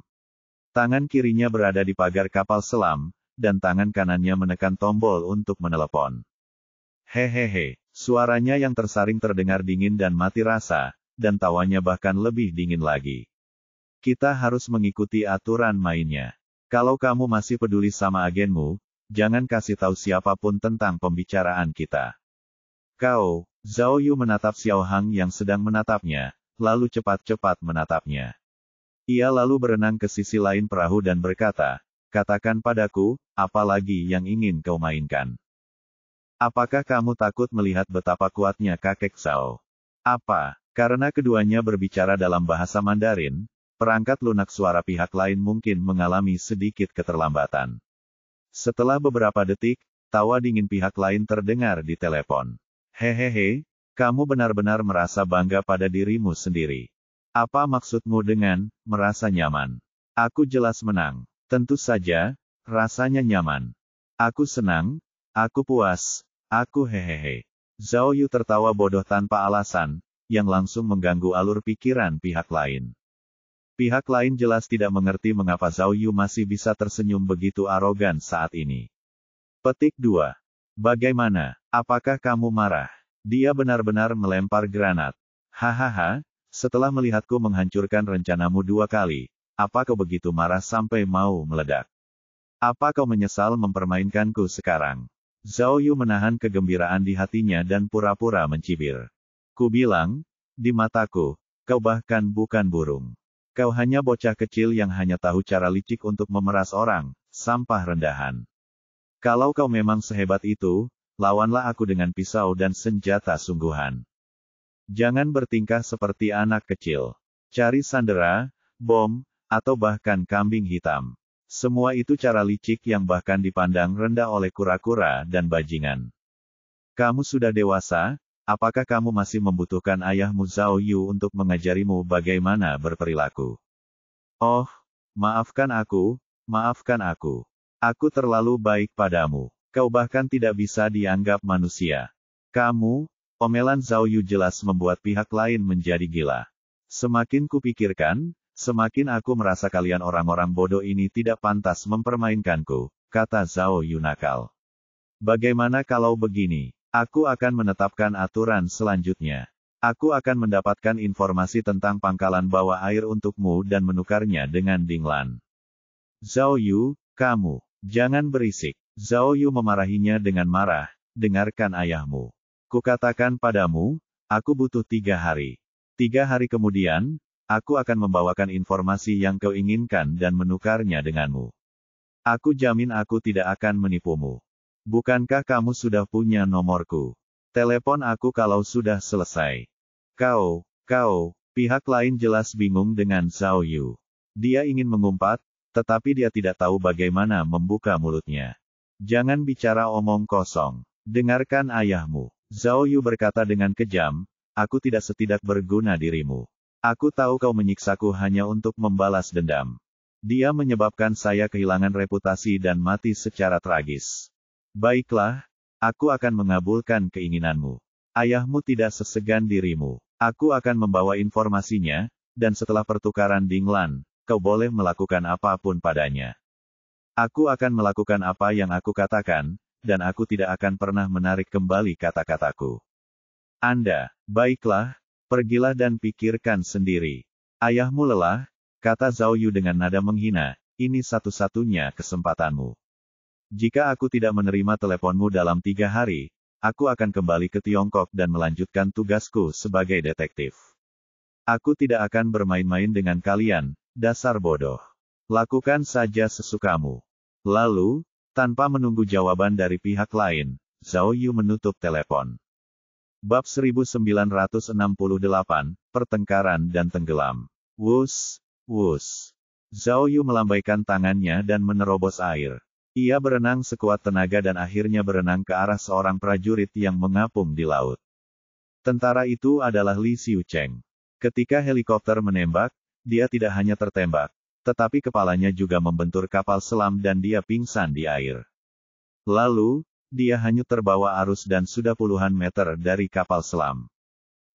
Tangan kirinya berada di pagar kapal selam, dan tangan kanannya menekan tombol untuk menelepon. Hehehe, suaranya yang tersaring terdengar dingin dan mati rasa, dan tawanya bahkan lebih dingin lagi. Kita harus mengikuti aturan mainnya. Kalau kamu masih peduli sama agenmu, jangan kasih tahu siapapun tentang pembicaraan kita. Kau, Zhao Yu menatap Xiao Hang yang sedang menatapnya, lalu cepat-cepat menatapnya. Ia lalu berenang ke sisi lain perahu dan berkata, katakan padaku, apa lagi yang ingin kau mainkan? Apakah kamu takut melihat betapa kuatnya kakek Zhao? Apa? Karena keduanya berbicara dalam bahasa Mandarin, perangkat lunak suara pihak lain mungkin mengalami sedikit keterlambatan. Setelah beberapa detik, tawa dingin pihak lain terdengar di telepon. Hehehe, kamu benar-benar merasa bangga pada dirimu sendiri. Apa maksudmu dengan merasa nyaman? Aku jelas menang. Tentu saja, rasanya nyaman. Aku senang, aku puas, aku hehehe. Zhao Yu tertawa bodoh tanpa alasan, yang langsung mengganggu alur pikiran pihak lain. Pihak lain jelas tidak mengerti mengapa Zhao Yu masih bisa tersenyum begitu arogan saat ini. Petik 2. Bagaimana? Apakah kamu marah? Dia benar-benar melempar granat. Hahaha, setelah melihatku menghancurkan rencanamu 2 kali, apa kau begitu marah sampai mau meledak? Apa kau menyesal mempermainkanku sekarang? Zhao Yu menahan kegembiraan di hatinya dan pura-pura mencibir. Ku bilang, di mataku, kau bahkan bukan burung. Kau hanya bocah kecil yang hanya tahu cara licik untuk memeras orang, sampah rendahan. Kalau kau memang sehebat itu, lawanlah aku dengan pisau dan senjata sungguhan. Jangan bertingkah seperti anak kecil. Cari sandera, bom, atau bahkan kambing hitam. Semua itu cara licik yang bahkan dipandang rendah oleh kura-kura dan bajingan. Kamu sudah dewasa, apakah kamu masih membutuhkan ayahmu Zhao Yu untuk mengajarimu bagaimana berperilaku? Oh, maafkan aku, maafkan aku. Aku terlalu baik padamu. Kau bahkan tidak bisa dianggap manusia. Kamu, omelan Zhao Yu jelas membuat pihak lain menjadi gila. Semakin kupikirkan, semakin aku merasa kalian orang-orang bodoh ini tidak pantas mempermainkanku, kata Zhao Yu nakal. Bagaimana kalau begini? Aku akan menetapkan aturan selanjutnya. Aku akan mendapatkan informasi tentang pangkalan bawah air untukmu dan menukarnya dengan Ding Lan. Zhao Yu, kamu, jangan berisik. Zhao Yu memarahinya dengan marah, dengarkan ayahmu. Kukatakan padamu, aku butuh 3 hari. 3 hari kemudian, aku akan membawakan informasi yang kau inginkan dan menukarnya denganmu. Aku jamin aku tidak akan menipumu. Bukankah kamu sudah punya nomorku? Telepon aku kalau sudah selesai. Kau, pihak lain jelas bingung dengan Zhao Yu. Dia ingin mengumpat, tetapi dia tidak tahu bagaimana membuka mulutnya. Jangan bicara omong kosong. Dengarkan ayahmu. Zhao Yu berkata dengan kejam, aku tidak setidak berguna dirimu. Aku tahu kau menyiksaku hanya untuk membalas dendam. Dia menyebabkan saya kehilangan reputasi dan mati secara tragis. Baiklah, aku akan mengabulkan keinginanmu. Ayahmu tidak sesegan dirimu. Aku akan membawa informasinya, dan setelah pertukaran Dinglan, kau boleh melakukan apapun padanya. Aku akan melakukan apa yang aku katakan, dan aku tidak akan pernah menarik kembali kata-kataku. Anda, baiklah, pergilah dan pikirkan sendiri. Ayahmu lelah, kata Zhao Yu dengan nada menghina, ini satu-satunya kesempatanmu. Jika aku tidak menerima teleponmu dalam 3 hari, aku akan kembali ke Tiongkok dan melanjutkan tugasku sebagai detektif. Aku tidak akan bermain-main dengan kalian, dasar bodoh. Lakukan saja sesukamu. Lalu, tanpa menunggu jawaban dari pihak lain, Zhao Yu menutup telepon. Bab 1968, Pertengkaran dan Tenggelam. Wus, wus. Zhao Yu melambaikan tangannya dan menerobos air. Ia berenang sekuat tenaga dan akhirnya berenang ke arah seorang prajurit yang mengapung di laut. Tentara itu adalah Li Xiucheng. Ketika helikopter menembak, dia tidak hanya tertembak, tetapi kepalanya juga membentur kapal selam dan dia pingsan di air. Lalu, dia hanyut terbawa arus dan sudah puluhan meter dari kapal selam.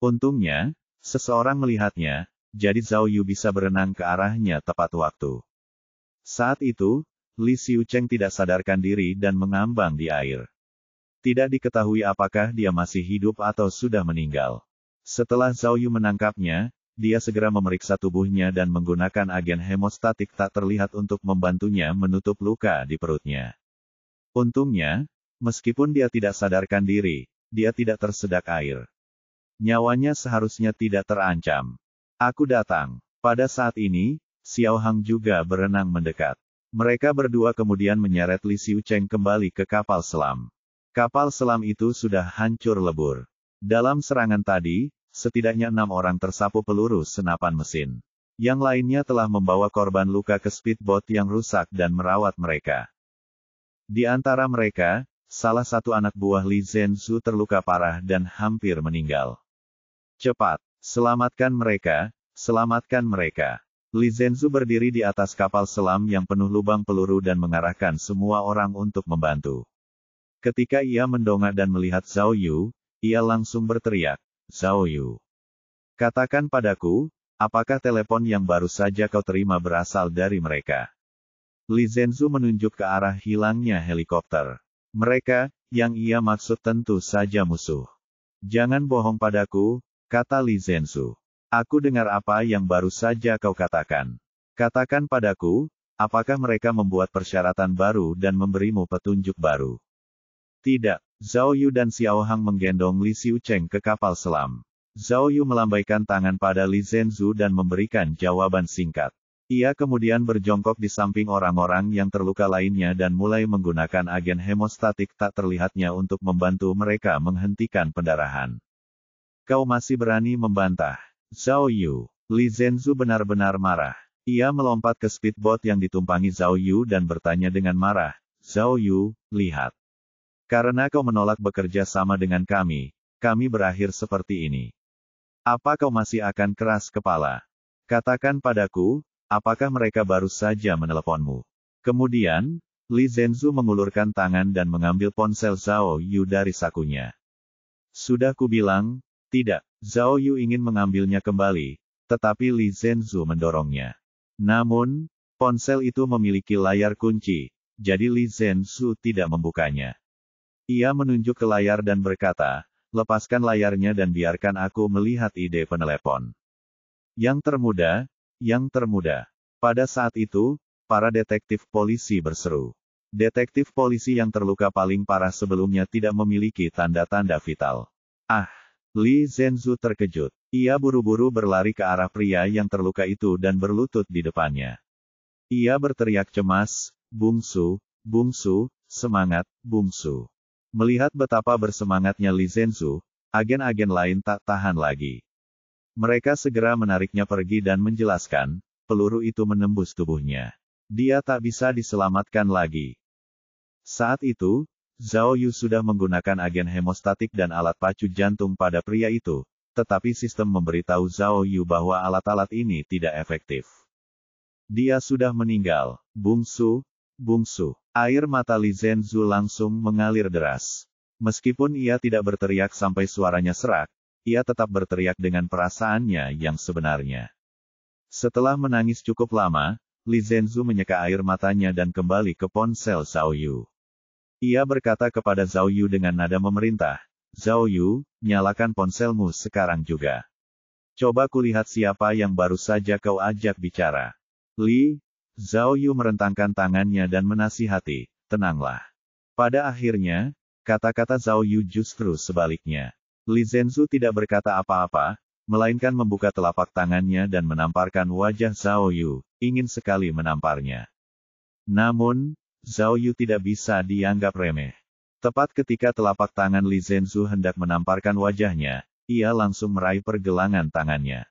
Untungnya, seseorang melihatnya, jadi Zhao Yu bisa berenang ke arahnya tepat waktu. Saat itu, Li Xiucheng tidak sadarkan diri dan mengambang di air. Tidak diketahui apakah dia masih hidup atau sudah meninggal. Setelah Zhao Yu menangkapnya, dia segera memeriksa tubuhnya dan menggunakan agen hemostatik tak terlihat untuk membantunya menutup luka di perutnya. Untungnya, meskipun dia tidak sadarkan diri, dia tidak tersedak air. Nyawanya seharusnya tidak terancam. Aku datang. Pada saat ini, Xiao Hang juga berenang mendekat. Mereka berdua kemudian menyeret Li Xiucheng kembali ke kapal selam. Kapal selam itu sudah hancur lebur. Dalam serangan tadi, setidaknya 6 orang tersapu peluru senapan mesin. Yang lainnya telah membawa korban luka ke speedboat yang rusak dan merawat mereka. Di antara mereka, salah satu anak buah Li Zhenzu terluka parah dan hampir meninggal. Cepat, selamatkan mereka, selamatkan mereka. Li Zhenzu berdiri di atas kapal selam yang penuh lubang peluru dan mengarahkan semua orang untuk membantu. Ketika ia mendongak dan melihat Zhao Yu, ia langsung berteriak, Zhao Yu. Katakan padaku, apakah telepon yang baru saja kau terima berasal dari mereka? Li Zhenzu menunjuk ke arah hilangnya helikopter. Mereka, yang ia maksud tentu saja musuh. Jangan bohong padaku, kata Li Zhenzu. Aku dengar apa yang baru saja kau katakan. Katakan padaku, apakah mereka membuat persyaratan baru dan memberimu petunjuk baru? Tidak, Zhao Yu dan Xiao Hang menggendong Li Xiucheng ke kapal selam. Zhao Yu melambaikan tangan pada Li Zhenzu dan memberikan jawaban singkat. Ia kemudian berjongkok di samping orang-orang yang terluka lainnya dan mulai menggunakan agen hemostatik tak terlihatnya untuk membantu mereka menghentikan pendarahan. Kau masih berani membantah, Zhao Yu. Li Zhenzu benar-benar marah. Ia melompat ke speedboat yang ditumpangi Zhao Yu dan bertanya dengan marah, Zhao Yu, lihat. Karena kau menolak bekerja sama dengan kami berakhir seperti ini. Apa kau masih akan keras kepala? Katakan padaku, apakah mereka baru saja meneleponmu? Kemudian, Li Zhenzu mengulurkan tangan dan mengambil ponsel Zhao Yu dari sakunya. Sudah kubilang, tidak. Zhao Yu ingin mengambilnya kembali, tetapi Li Zhenzu mendorongnya. Namun, ponsel itu memiliki layar kunci, jadi Li Zhenzu tidak membukanya. Ia menunjuk ke layar dan berkata, lepaskan layarnya dan biarkan aku melihat ide penelepon. Yang termuda. Pada saat itu, para detektif polisi berseru. Detektif polisi yang terluka paling parah sebelumnya tidak memiliki tanda-tanda vital. Ah! Li Zhenzu terkejut. Ia buru-buru berlari ke arah pria yang terluka itu dan berlutut di depannya. Ia berteriak cemas, "Bungsu, bungsu, semangat, bungsu." Melihat betapa bersemangatnya Li Zhenzu, agen-agen lain tak tahan lagi. Mereka segera menariknya pergi dan menjelaskan, peluru itu menembus tubuhnya. Dia tak bisa diselamatkan lagi. Saat itu, Zhao Yu sudah menggunakan agen hemostatik dan alat pacu jantung pada pria itu, tetapi sistem memberitahu Zhao Yu bahwa alat-alat ini tidak efektif. Dia sudah meninggal. Bungsu, bungsu. Air mata Li Zhenzu langsung mengalir deras. Meskipun ia tidak berteriak sampai suaranya serak, ia tetap berteriak dengan perasaannya yang sebenarnya. Setelah menangis cukup lama, Li Zhenzu menyeka air matanya dan kembali ke ponsel Zhao Yu. Ia berkata kepada Zhao Yu dengan nada memerintah, "Zhao Yu, nyalakan ponselmu sekarang juga. Coba kulihat siapa yang baru saja kau ajak bicara." Zhao Yu merentangkan tangannya dan menasihati, "Tenanglah." Pada akhirnya, kata-kata Zhao Yu justru sebaliknya. Li Zhenzu tidak berkata apa-apa, melainkan membuka telapak tangannya dan menamparkan wajah Zhao Yu, ingin sekali menamparnya. Namun, Zhao Yu tidak bisa dianggap remeh. Tepat ketika telapak tangan Li Zhenzu hendak menamparkan wajahnya, ia langsung meraih pergelangan tangannya.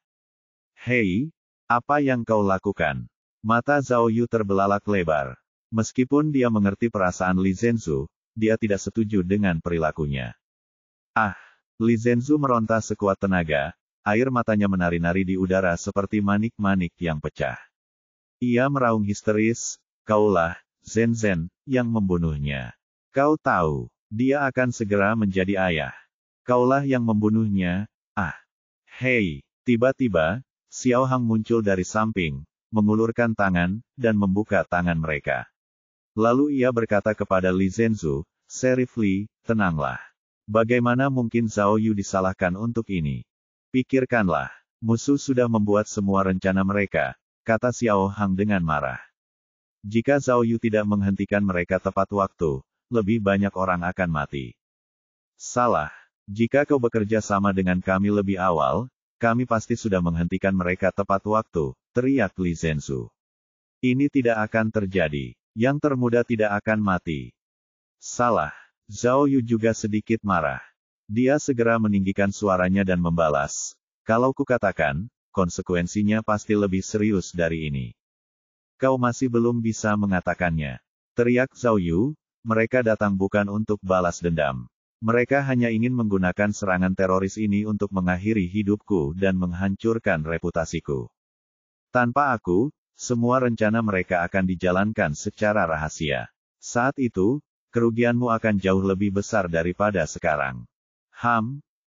"Hei, apa yang kau lakukan?" Mata Zhao Yu terbelalak lebar. Meskipun dia mengerti perasaan Li Zhenzu, dia tidak setuju dengan perilakunya. "Ah!" Li Zhenzu meronta sekuat tenaga, air matanya menari-nari di udara seperti manik-manik yang pecah. Ia meraung histeris, "Kaulah, Zhen, yang membunuhnya. Kau tahu, dia akan segera menjadi ayah. Kaulah yang membunuhnya, ah." Hei! Tiba-tiba, Xiao Hang muncul dari samping, mengulurkan tangan, dan membuka tangan mereka. Lalu ia berkata kepada Li Zhenzu, "Sheriff Li, tenanglah. Bagaimana mungkin Zhao Yu disalahkan untuk ini? Pikirkanlah, musuh sudah membuat semua rencana mereka," kata Xiao Hang dengan marah. "Jika Zhao Yu tidak menghentikan mereka tepat waktu, lebih banyak orang akan mati." "Salah. Jika kau bekerja sama dengan kami lebih awal, kami pasti sudah menghentikan mereka tepat waktu," teriak Li Zhenzu. "Ini tidak akan terjadi. Yang termuda tidak akan mati." "Salah." Zhao Yu juga sedikit marah. Dia segera meninggikan suaranya dan membalas, "Kalau kukatakan, konsekuensinya pasti lebih serius dari ini. Kau masih belum bisa mengatakannya," teriak Zhao Yu. "Mereka datang bukan untuk balas dendam. Mereka hanya ingin menggunakan serangan teroris ini untuk mengakhiri hidupku dan menghancurkan reputasiku. Tanpa aku, semua rencana mereka akan dijalankan secara rahasia. Saat itu, kerugianmu akan jauh lebih besar daripada sekarang."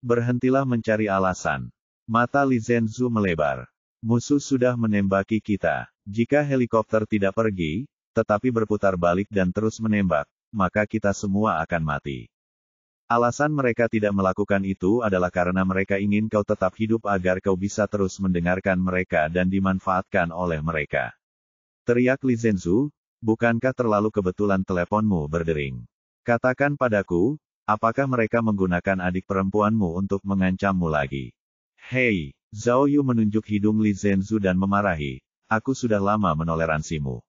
Berhentilah mencari alasan. Mata Li Zhenzu melebar. "Musuh sudah menembaki kita. Jika helikopter tidak pergi, tetapi berputar balik dan terus menembak, maka kita semua akan mati. Alasan mereka tidak melakukan itu adalah karena mereka ingin kau tetap hidup agar kau bisa terus mendengarkan mereka dan dimanfaatkan oleh mereka." Teriak Li Zhenzu, "Bukankah terlalu kebetulan teleponmu berdering? Katakan padaku, apakah mereka menggunakan adik perempuanmu untuk mengancammu lagi?" "Hei!" Zhao Yu menunjuk hidung Li Zhenzu dan memarahi, "Aku sudah lama menoleransimu.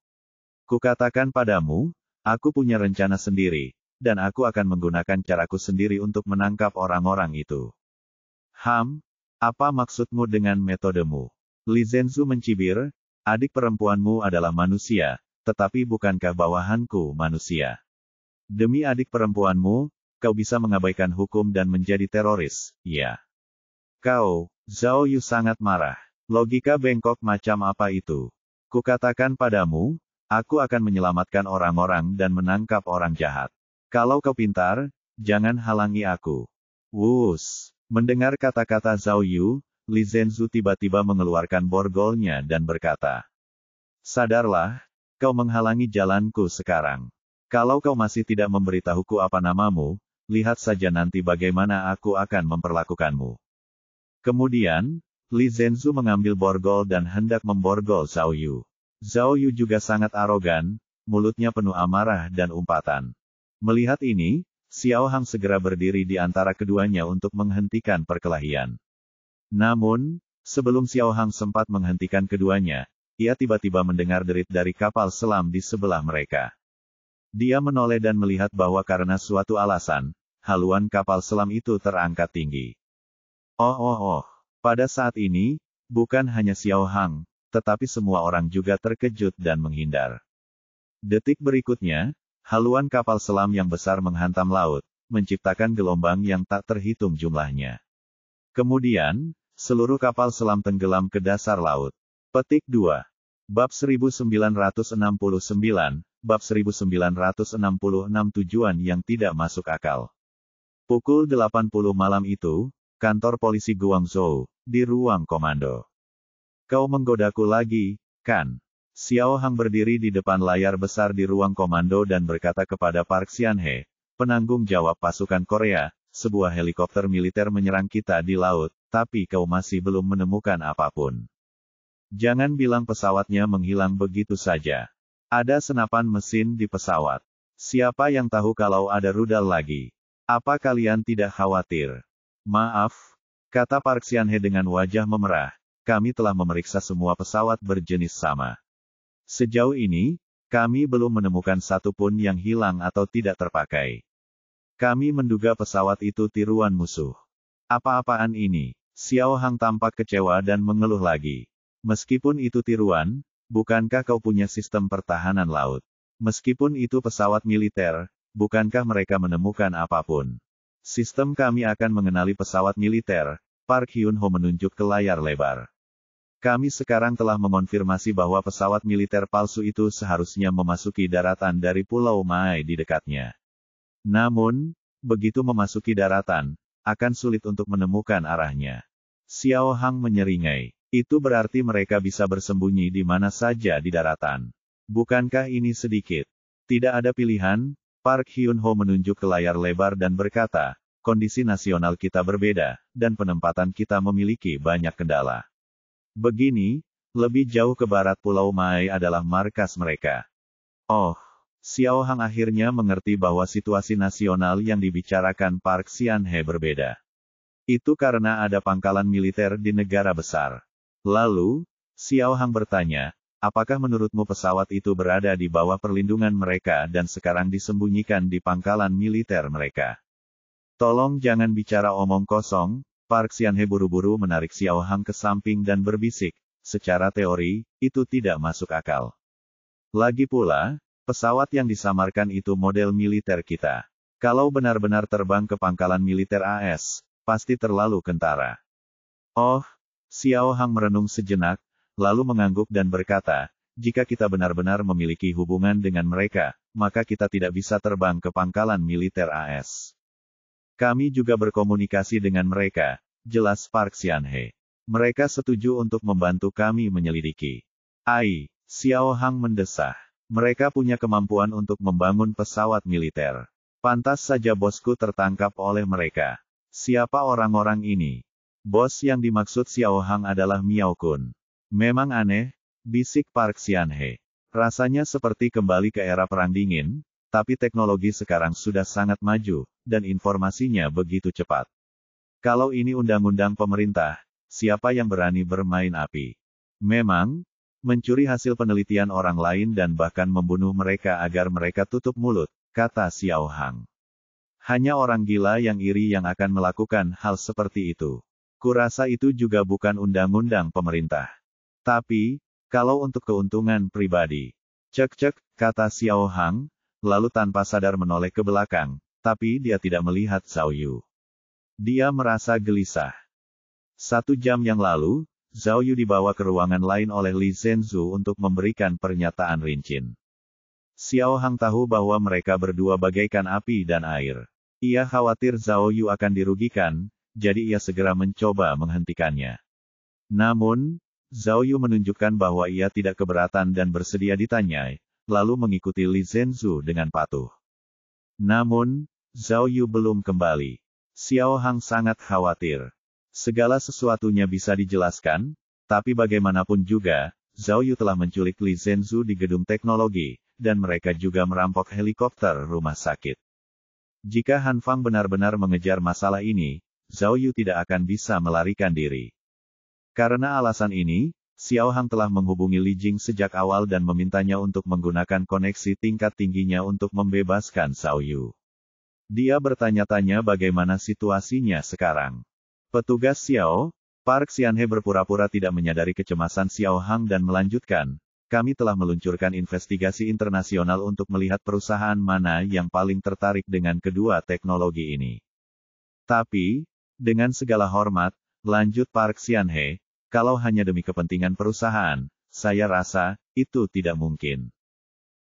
Kukatakan padamu, aku punya rencana sendiri, dan aku akan menggunakan caraku sendiri untuk menangkap orang-orang itu." Apa maksudmu dengan metodemu?" Li Zhenzu mencibir, "Adik perempuanmu adalah manusia, tetapi bukankah bawahanku manusia? Demi adik perempuanmu, kau bisa mengabaikan hukum dan menjadi teroris, ya? Kau..." Zhao Yu sangat marah. "Logika bengkok macam apa itu? Kukatakan padamu, aku akan menyelamatkan orang-orang dan menangkap orang jahat. Kalau kau pintar, jangan halangi aku." Wus! Mendengar kata-kata Zhao Yu, Li Zhenzu tiba-tiba mengeluarkan borgolnya dan berkata, "Sadarlah, kau menghalangi jalanku sekarang. Kalau kau masih tidak memberitahuku apa namamu, lihat saja nanti bagaimana aku akan memperlakukanmu." Kemudian, Li Zhenzu mengambil borgol dan hendak memborgol Zhao Yu. Zhao Yu juga sangat arogan, mulutnya penuh amarah dan umpatan. Melihat ini, Xiao Hang segera berdiri di antara keduanya untuk menghentikan perkelahian. Namun, sebelum Xiao Hang sempat menghentikan keduanya, ia tiba-tiba mendengar derit dari kapal selam di sebelah mereka. Dia menoleh dan melihat bahwa karena suatu alasan, haluan kapal selam itu terangkat tinggi. Oh. Pada saat ini, bukan hanya Xiao Hang, tetapi semua orang juga terkejut dan menghindar. Detik berikutnya, haluan kapal selam yang besar menghantam laut, menciptakan gelombang yang tak terhitung jumlahnya. Kemudian, seluruh kapal selam tenggelam ke dasar laut. Petik 2. Bab 1969, Bab 1966 tujuan yang tidak masuk akal. Pukul 80 malam itu, kantor polisi Guangzhou, di ruang komando. Kau menggodaku lagi, kan? Xiao Hang berdiri di depan layar besar di ruang komando dan berkata kepada Park Xianhe, penanggung jawab pasukan Korea, sebuah helikopter militer menyerang kita di laut, tapi kau masih belum menemukan apapun. Jangan bilang pesawatnya menghilang begitu saja. Ada senapan mesin di pesawat. Siapa yang tahu kalau ada rudal lagi? Apa kalian tidak khawatir? Maaf, kata Park Xianhe dengan wajah memerah, kami telah memeriksa semua pesawat berjenis sama. Sejauh ini, kami belum menemukan satu pun yang hilang atau tidak terpakai. Kami menduga pesawat itu tiruan musuh. Apa-apaan ini? Xiao Hang tampak kecewa dan mengeluh lagi. Meskipun itu tiruan, bukankah kau punya sistem pertahanan laut? Meskipun itu pesawat militer, bukankah mereka menemukan apapun? Sistem kami akan mengenali pesawat militer, Park Hyun-ho menunjuk ke layar lebar. Kami sekarang telah mengonfirmasi bahwa pesawat militer palsu itu seharusnya memasuki daratan dari Pulau Mai di dekatnya. Namun, begitu memasuki daratan, akan sulit untuk menemukan arahnya. Xiao Hang menyeringai. Itu berarti mereka bisa bersembunyi di mana saja di daratan. Bukankah ini sedikit? Tidak ada pilihan, Park Hyun-ho menunjuk ke layar lebar dan berkata, kondisi nasional kita berbeda, dan penempatan kita memiliki banyak kendala. Begini, lebih jauh ke barat Pulau Mai adalah markas mereka. Oh, Xiao Hang akhirnya mengerti bahwa situasi nasional yang dibicarakan Park Xianhe berbeda. Itu karena ada pangkalan militer di negara besar. Lalu, Xiao Hang bertanya, apakah menurutmu pesawat itu berada di bawah perlindungan mereka dan sekarang disembunyikan di pangkalan militer mereka? Tolong jangan bicara omong kosong, Park Xianhe buru-buru menarik Xiao Hang ke samping dan berbisik, secara teori, itu tidak masuk akal. Lagi pula, pesawat yang disamarkan itu model militer kita. Kalau benar-benar terbang ke pangkalan militer AS, pasti terlalu kentara. Oh, Xiao Hang merenung sejenak, lalu mengangguk dan berkata, jika kita benar-benar memiliki hubungan dengan mereka, maka kita tidak bisa terbang ke pangkalan militer AS. Kami juga berkomunikasi dengan mereka, jelas Park Xianhe. Mereka setuju untuk membantu kami menyelidiki. Xiao Hang mendesah. Mereka punya kemampuan untuk membangun pesawat militer. Pantas saja bosku tertangkap oleh mereka. Siapa orang-orang ini? Bos yang dimaksud Xiao Hang adalah Miao Kun. Memang aneh, bisik Park Xianhe. Rasanya seperti kembali ke era Perang Dingin, tapi teknologi sekarang sudah sangat maju, dan informasinya begitu cepat. Kalau ini undang-undang pemerintah, siapa yang berani bermain api? Memang, mencuri hasil penelitian orang lain dan bahkan membunuh mereka agar mereka tutup mulut, kata Xiao Hang. Hanya orang gila yang iri yang akan melakukan hal seperti itu. Kurasa itu juga bukan undang-undang pemerintah. Tapi, kalau untuk keuntungan pribadi. Cek-cek, kata Xiao Hang, lalu tanpa sadar menoleh ke belakang, tapi dia tidak melihat Zhao Yu. Dia merasa gelisah. 1 jam yang lalu, Zhao Yu dibawa ke ruangan lain oleh Li Zhenzu untuk memberikan pernyataan rinci. Xiao Hang tahu bahwa mereka berdua bagaikan api dan air. Ia khawatir Zhao Yu akan dirugikan, jadi ia segera mencoba menghentikannya. Namun, Zhao Yu menunjukkan bahwa ia tidak keberatan dan bersedia ditanyai, lalu mengikuti Li Zhenzu dengan patuh. Namun, Zhao Yu belum kembali. Xiao Hang sangat khawatir. Segala sesuatunya bisa dijelaskan, tapi bagaimanapun juga, Zhao Yu telah menculik Li Zhenzu di gedung teknologi, dan mereka juga merampok helikopter rumah sakit. Jika Han Fang benar-benar mengejar masalah ini, Zhao Yu tidak akan bisa melarikan diri. Karena alasan ini, Xiao Hang telah menghubungi Li Jing sejak awal dan memintanya untuk menggunakan koneksi tingkat tingginya untuk membebaskan Zhao Yu. Dia bertanya-tanya bagaimana situasinya sekarang. Petugas Xiao, Park Xianhe berpura-pura tidak menyadari kecemasan Xiao Hang dan melanjutkan, kami telah meluncurkan investigasi internasional untuk melihat perusahaan mana yang paling tertarik dengan kedua teknologi ini. Tapi, dengan segala hormat, lanjut Park Xianhe, kalau hanya demi kepentingan perusahaan, saya rasa, itu tidak mungkin.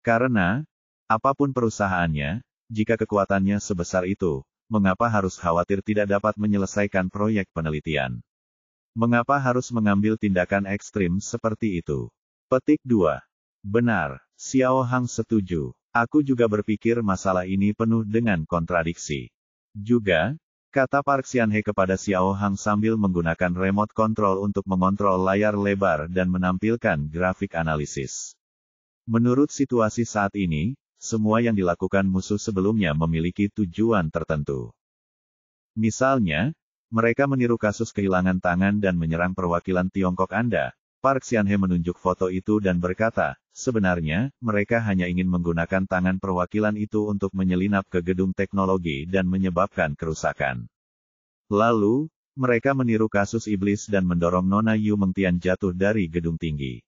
Karena, apapun perusahaannya, jika kekuatannya sebesar itu, mengapa harus khawatir tidak dapat menyelesaikan proyek penelitian? Mengapa harus mengambil tindakan ekstrim seperti itu? Petik 2. Benar, Xiao Hang setuju. Aku juga berpikir masalah ini penuh dengan kontradiksi. Juga, kata Park Xianhe kepada Xiao Hang sambil menggunakan remote control untuk mengontrol layar lebar dan menampilkan grafik analisis. Menurut situasi saat ini, semua yang dilakukan musuh sebelumnya memiliki tujuan tertentu. Misalnya, mereka meniru kasus kehilangan tangan dan menyerang perwakilan Tiongkok Anda. Park Xianhe menunjuk foto itu dan berkata, sebenarnya, mereka hanya ingin menggunakan tangan perwakilan itu untuk menyelinap ke gedung teknologi dan menyebabkan kerusakan. Lalu, mereka meniru kasus iblis dan mendorong Nona Yu Mengtian jatuh dari gedung tinggi.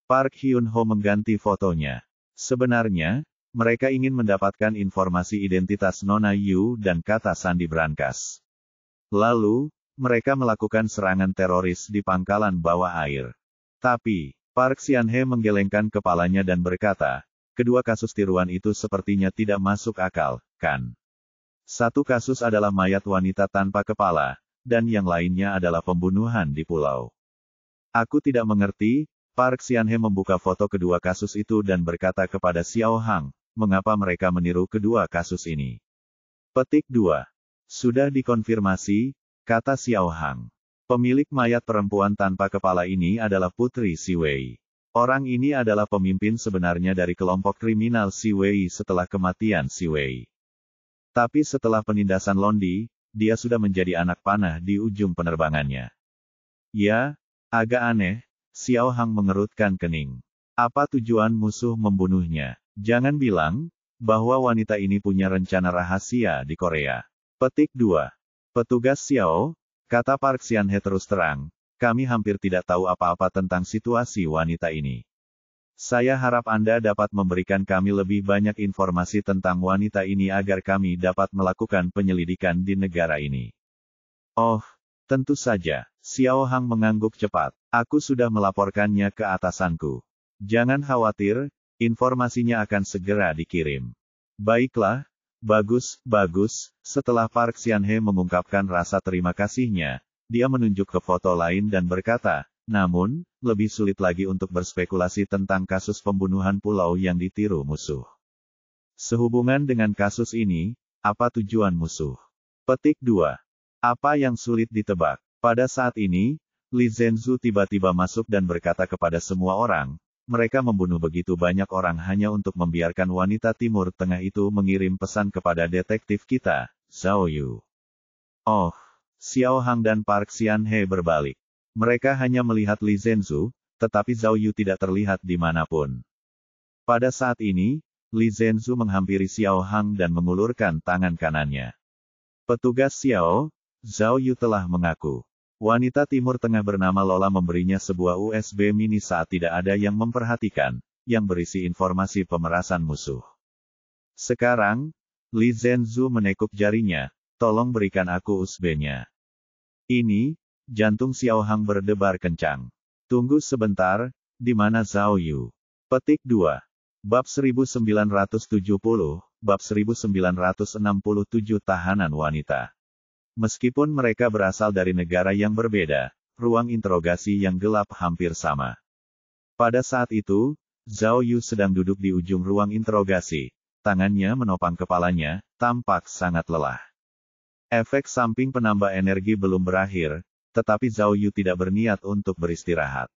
Park Hyun-ho mengganti fotonya. Sebenarnya, mereka ingin mendapatkan informasi identitas Nona Yu dan kata sandi brankas. Lalu, mereka melakukan serangan teroris di pangkalan bawah air. Tapi, Park Xianhe menggelengkan kepalanya dan berkata, kedua kasus tiruan itu sepertinya tidak masuk akal, kan? Satu kasus adalah mayat wanita tanpa kepala, dan yang lainnya adalah pembunuhan di pulau. Aku tidak mengerti. Park Xianhe membuka foto kedua kasus itu dan berkata kepada Xiao Hang, mengapa mereka meniru kedua kasus ini? Petik 2. Sudah dikonfirmasi, kata Xiao Hang. Pemilik mayat perempuan tanpa kepala ini adalah Putri Si Wei. Orang ini adalah pemimpin sebenarnya dari kelompok kriminal Si Wei setelah kematian Si Wei. Tapi setelah penindasan Londi, dia sudah menjadi anak panah di ujung penerbangannya. Ya, agak aneh, Xiao Hang mengerutkan kening. Apa tujuan musuh membunuhnya? Jangan bilang, bahwa wanita ini punya rencana rahasia di Korea. Petik 2. Petugas Xiao, kata Park Xianhe terus terang, kami hampir tidak tahu apa-apa tentang situasi wanita ini. Saya harap Anda dapat memberikan kami lebih banyak informasi tentang wanita ini agar kami dapat melakukan penyelidikan di negara ini. Oh, tentu saja, Xiao Hang mengangguk cepat. Aku sudah melaporkannya ke atasanku. Jangan khawatir, informasinya akan segera dikirim. Baiklah. Bagus, bagus. Setelah Park Xianhe mengungkapkan rasa terima kasihnya, dia menunjuk ke foto lain dan berkata, namun, lebih sulit lagi untuk berspekulasi tentang kasus pembunuhan pulau yang ditiru musuh. Sehubungan dengan kasus ini, apa tujuan musuh? Petik 2. Apa yang sulit ditebak? Pada saat ini, Li Zhenzu tiba-tiba masuk dan berkata kepada semua orang, mereka membunuh begitu banyak orang hanya untuk membiarkan wanita Timur Tengah itu mengirim pesan kepada detektif kita, Zhao Yu. Oh, Xiao Hang dan Park Xianhe berbalik. Mereka hanya melihat Li Zhenzu, tetapi Zhao Yu tidak terlihat dimanapun. Pada saat ini, Li Zhenzu menghampiri Xiao Hang dan mengulurkan tangan kanannya. Petugas Xiao, Zhao Yu telah mengaku. Wanita Timur Tengah bernama Lola memberinya sebuah USB mini saat tidak ada yang memperhatikan, yang berisi informasi pemerasan musuh. Sekarang, Li Zhenzu menekuk jarinya, tolong berikan aku USB-nya. Ini, jantung Xiao Hang berdebar kencang. Tunggu sebentar, di mana Zhao Yu? Petik 2. Bab 1970, Bab 1967 Tahanan Wanita. Meskipun mereka berasal dari negara yang berbeda, ruang interogasi yang gelap hampir sama. Pada saat itu, Zhao Yu sedang duduk di ujung ruang interogasi, tangannya menopang kepalanya, tampak sangat lelah. Efek samping penambah energi belum berakhir, tetapi Zhao Yu tidak berniat untuk beristirahat.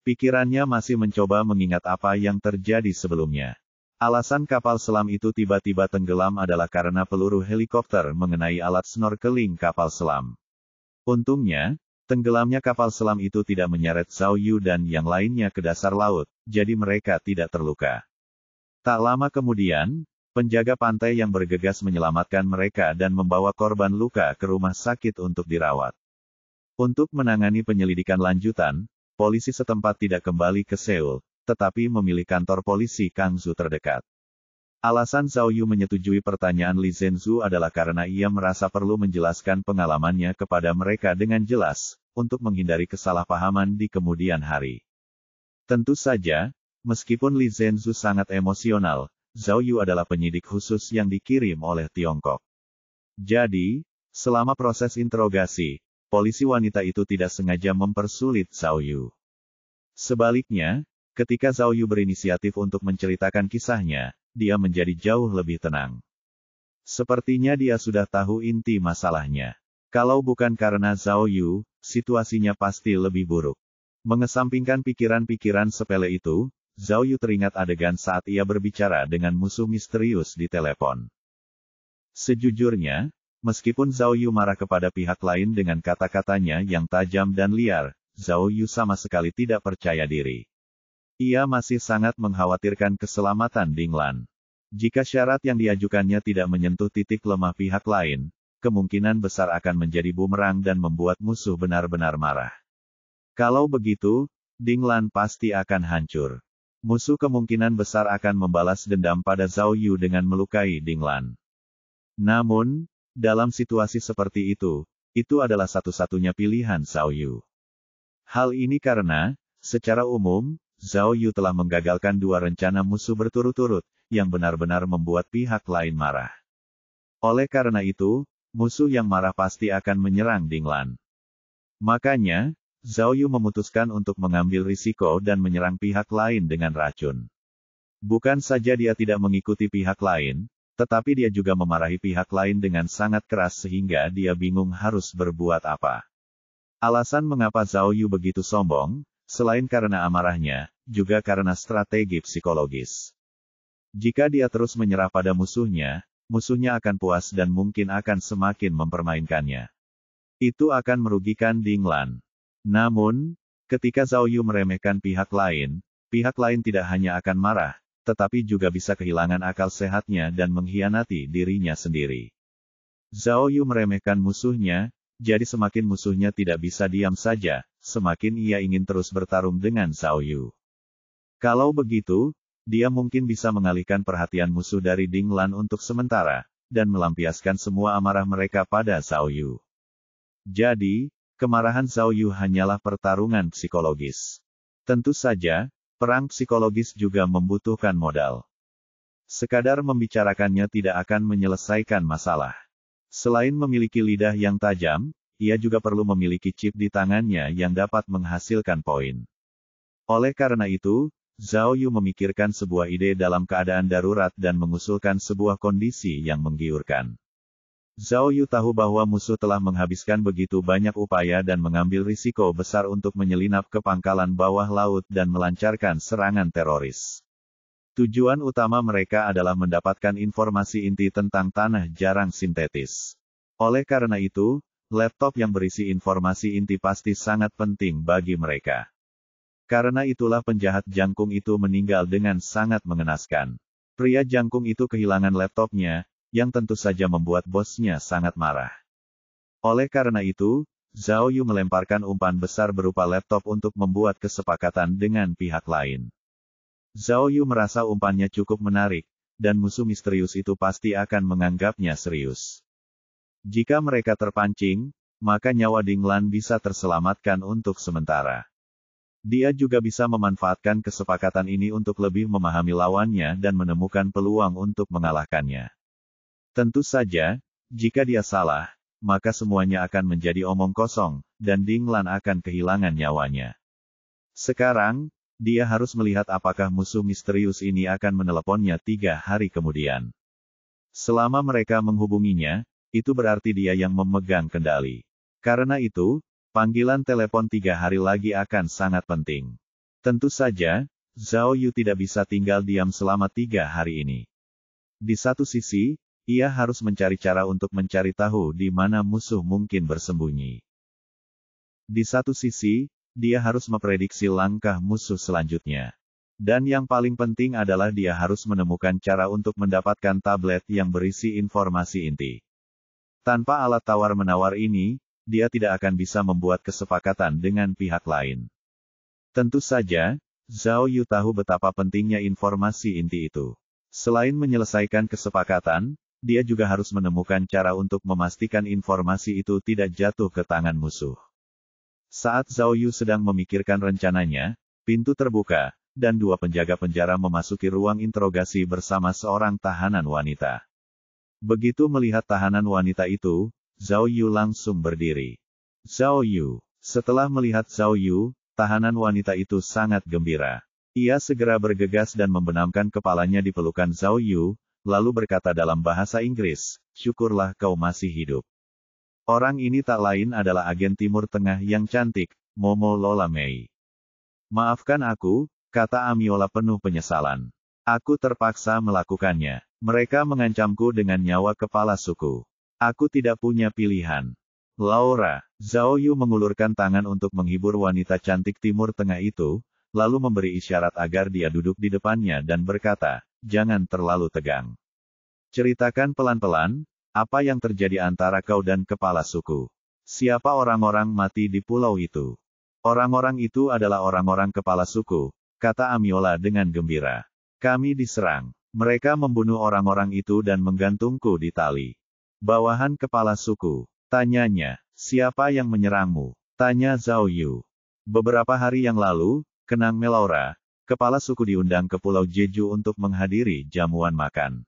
Pikirannya masih mencoba mengingat apa yang terjadi sebelumnya. Alasan kapal selam itu tiba-tiba tenggelam adalah karena peluru helikopter mengenai alat snorkeling kapal selam. Untungnya, tenggelamnya kapal selam itu tidak menyeret Zhao Yu dan yang lainnya ke dasar laut, jadi mereka tidak terluka. Tak lama kemudian, penjaga pantai yang bergegas menyelamatkan mereka dan membawa korban luka ke rumah sakit untuk dirawat. Untuk menangani penyelidikan lanjutan, polisi setempat tidak kembali ke Seoul, tetapi memilih kantor polisi Kangsu terdekat. Alasan Zhao Yu menyetujui pertanyaan Li Zhenzu adalah karena ia merasa perlu menjelaskan pengalamannya kepada mereka dengan jelas, untuk menghindari kesalahpahaman di kemudian hari. Tentu saja, meskipun Li Zhenzu sangat emosional, Zhao Yu adalah penyidik khusus yang dikirim oleh Tiongkok. Jadi, selama proses interogasi, polisi wanita itu tidak sengaja mempersulit Zhao Yu. Sebaliknya, ketika Zhao Yu berinisiatif untuk menceritakan kisahnya, dia menjadi jauh lebih tenang. Sepertinya dia sudah tahu inti masalahnya. Kalau bukan karena Zhao Yu, situasinya pasti lebih buruk. Mengesampingkan pikiran-pikiran sepele itu, Zhao Yu teringat adegan saat ia berbicara dengan musuh misterius di telepon. Sejujurnya, meskipun Zhao Yu marah kepada pihak lain dengan kata-katanya yang tajam dan liar, Zhao Yu sama sekali tidak percaya diri. Ia masih sangat mengkhawatirkan keselamatan Ding Lan. Jika syarat yang diajukannya tidak menyentuh titik lemah pihak lain, kemungkinan besar akan menjadi bumerang dan membuat musuh benar-benar marah. Kalau begitu, Ding Lan pasti akan hancur. Musuh kemungkinan besar akan membalas dendam pada Zhao Yu dengan melukai Ding Lan. Namun, dalam situasi seperti itu adalah satu-satunya pilihan Zhao Yu. Hal ini karena, secara umum, Zhao Yu telah menggagalkan 2 rencana musuh berturut-turut, yang benar-benar membuat pihak lain marah. Oleh karena itu, musuh yang marah pasti akan menyerang Ding Lan. Makanya, Zhao Yu memutuskan untuk mengambil risiko dan menyerang pihak lain dengan racun. Bukan saja dia tidak mengikuti pihak lain, tetapi dia juga memarahi pihak lain dengan sangat keras sehingga dia bingung harus berbuat apa. Alasan mengapa Zhao Yu begitu sombong, selain karena amarahnya, juga karena strategi psikologis. Jika dia terus menyerah pada musuhnya akan puas dan mungkin akan semakin mempermainkannya. Itu akan merugikan Ding Lan. Namun, ketika Zhao Yu meremehkan pihak lain tidak hanya akan marah, tetapi juga bisa kehilangan akal sehatnya dan mengkhianati dirinya sendiri. Zhao Yu meremehkan musuhnya, jadi semakin musuhnya tidak bisa diam saja, semakin ia ingin terus bertarung dengan Zhao Yu. Kalau begitu, dia mungkin bisa mengalihkan perhatian musuh dari Ding Lan untuk sementara, dan melampiaskan semua amarah mereka pada Zhao Yu. Jadi, kemarahan Zhao Yu hanyalah pertarungan psikologis. Tentu saja, perang psikologis juga membutuhkan modal. Sekadar membicarakannya tidak akan menyelesaikan masalah. Selain memiliki lidah yang tajam, ia juga perlu memiliki chip di tangannya yang dapat menghasilkan poin. Oleh karena itu, Zhao Yu memikirkan sebuah ide dalam keadaan darurat dan mengusulkan sebuah kondisi yang menggiurkan. Zhao Yu tahu bahwa musuh telah menghabiskan begitu banyak upaya dan mengambil risiko besar untuk menyelinap ke pangkalan bawah laut dan melancarkan serangan teroris. Tujuan utama mereka adalah mendapatkan informasi inti tentang tanah jarang sintetis. Oleh karena itu, laptop yang berisi informasi inti pasti sangat penting bagi mereka. Karena itulah penjahat jangkung itu meninggal dengan sangat mengenaskan. Pria jangkung itu kehilangan laptopnya, yang tentu saja membuat bosnya sangat marah. Oleh karena itu, Zhao Yu melemparkan umpan besar berupa laptop untuk membuat kesepakatan dengan pihak lain. Zhao Yu merasa umpannya cukup menarik, dan musuh misterius itu pasti akan menganggapnya serius. Jika mereka terpancing, maka nyawa Ding Lan bisa terselamatkan untuk sementara. Dia juga bisa memanfaatkan kesepakatan ini untuk lebih memahami lawannya dan menemukan peluang untuk mengalahkannya. Tentu saja, jika dia salah, maka semuanya akan menjadi omong kosong, dan Ding Lan akan kehilangan nyawanya. Sekarang, dia harus melihat apakah musuh misterius ini akan meneleponnya 3 hari kemudian. Selama mereka menghubunginya, itu berarti dia yang memegang kendali. Karena itu, panggilan telepon 3 hari lagi akan sangat penting. Tentu saja, Zhao Yu tidak bisa tinggal diam selama 3 hari ini. Di satu sisi, ia harus mencari cara untuk mencari tahu di mana musuh mungkin bersembunyi. Di satu sisi, dia harus memprediksi langkah musuh selanjutnya. Dan yang paling penting adalah dia harus menemukan cara untuk mendapatkan tablet yang berisi informasi inti. Tanpa alat tawar-menawar ini, dia tidak akan bisa membuat kesepakatan dengan pihak lain. Tentu saja, Zhao Yu tahu betapa pentingnya informasi inti itu. Selain menyelesaikan kesepakatan, dia juga harus menemukan cara untuk memastikan informasi itu tidak jatuh ke tangan musuh. Saat Zhao Yu sedang memikirkan rencananya, pintu terbuka, dan 2 penjaga penjara memasuki ruang interogasi bersama seorang tahanan wanita. Begitu melihat tahanan wanita itu, Zhao Yu langsung berdiri. Zhao Yu. Setelah melihat Zhao Yu, tahanan wanita itu sangat gembira. Ia segera bergegas dan membenamkan kepalanya di pelukan Zhao Yu, lalu berkata dalam bahasa Inggris, "Syukurlah kau masih hidup." Orang ini tak lain adalah agen Timur Tengah yang cantik, Momo Lola Mei. "Maafkan aku," kata Amiola penuh penyesalan. "Aku terpaksa melakukannya. Mereka mengancamku dengan nyawa kepala suku. Aku tidak punya pilihan." "Laura." Zhao Yu mengulurkan tangan untuk menghibur wanita cantik Timur Tengah itu, lalu memberi isyarat agar dia duduk di depannya dan berkata, "Jangan terlalu tegang. Ceritakan pelan-pelan, apa yang terjadi antara kau dan kepala suku? Siapa orang-orang mati di pulau itu?" "Orang-orang itu adalah orang-orang kepala suku," kata Amiola dengan gembira. "Kami diserang. Mereka membunuh orang-orang itu dan menggantungku di tali." "Bawahan kepala suku?" tanyanya. "Siapa yang menyerangmu?" tanya Zhao Yu. "Beberapa hari yang lalu, Kenang Melaura, kepala suku diundang ke Pulau Jeju untuk menghadiri jamuan makan.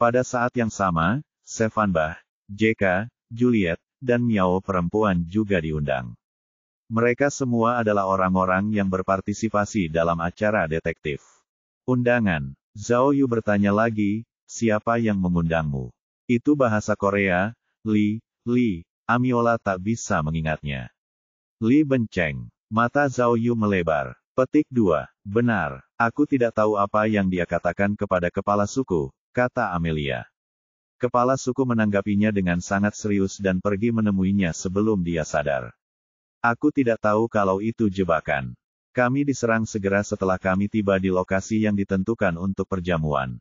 Pada saat yang sama, Sevan Bah, JK, Juliet, dan Miao perempuan juga diundang. Mereka semua adalah orang-orang yang berpartisipasi dalam acara detektif. Undangan." Zhao Yu bertanya lagi, "Siapa yang mengundangmu?" "Itu bahasa Korea, Li." Amiola tak bisa mengingatnya. Li Benceng. Mata Zhao Yu melebar. Petik 2. "Benar, aku tidak tahu apa yang dia katakan kepada kepala suku," kata Amelia. Kepala suku menanggapinya dengan sangat serius dan pergi menemuinya sebelum dia sadar. "Aku tidak tahu kalau itu jebakan. Kami diserang segera setelah kami tiba di lokasi yang ditentukan untuk perjamuan.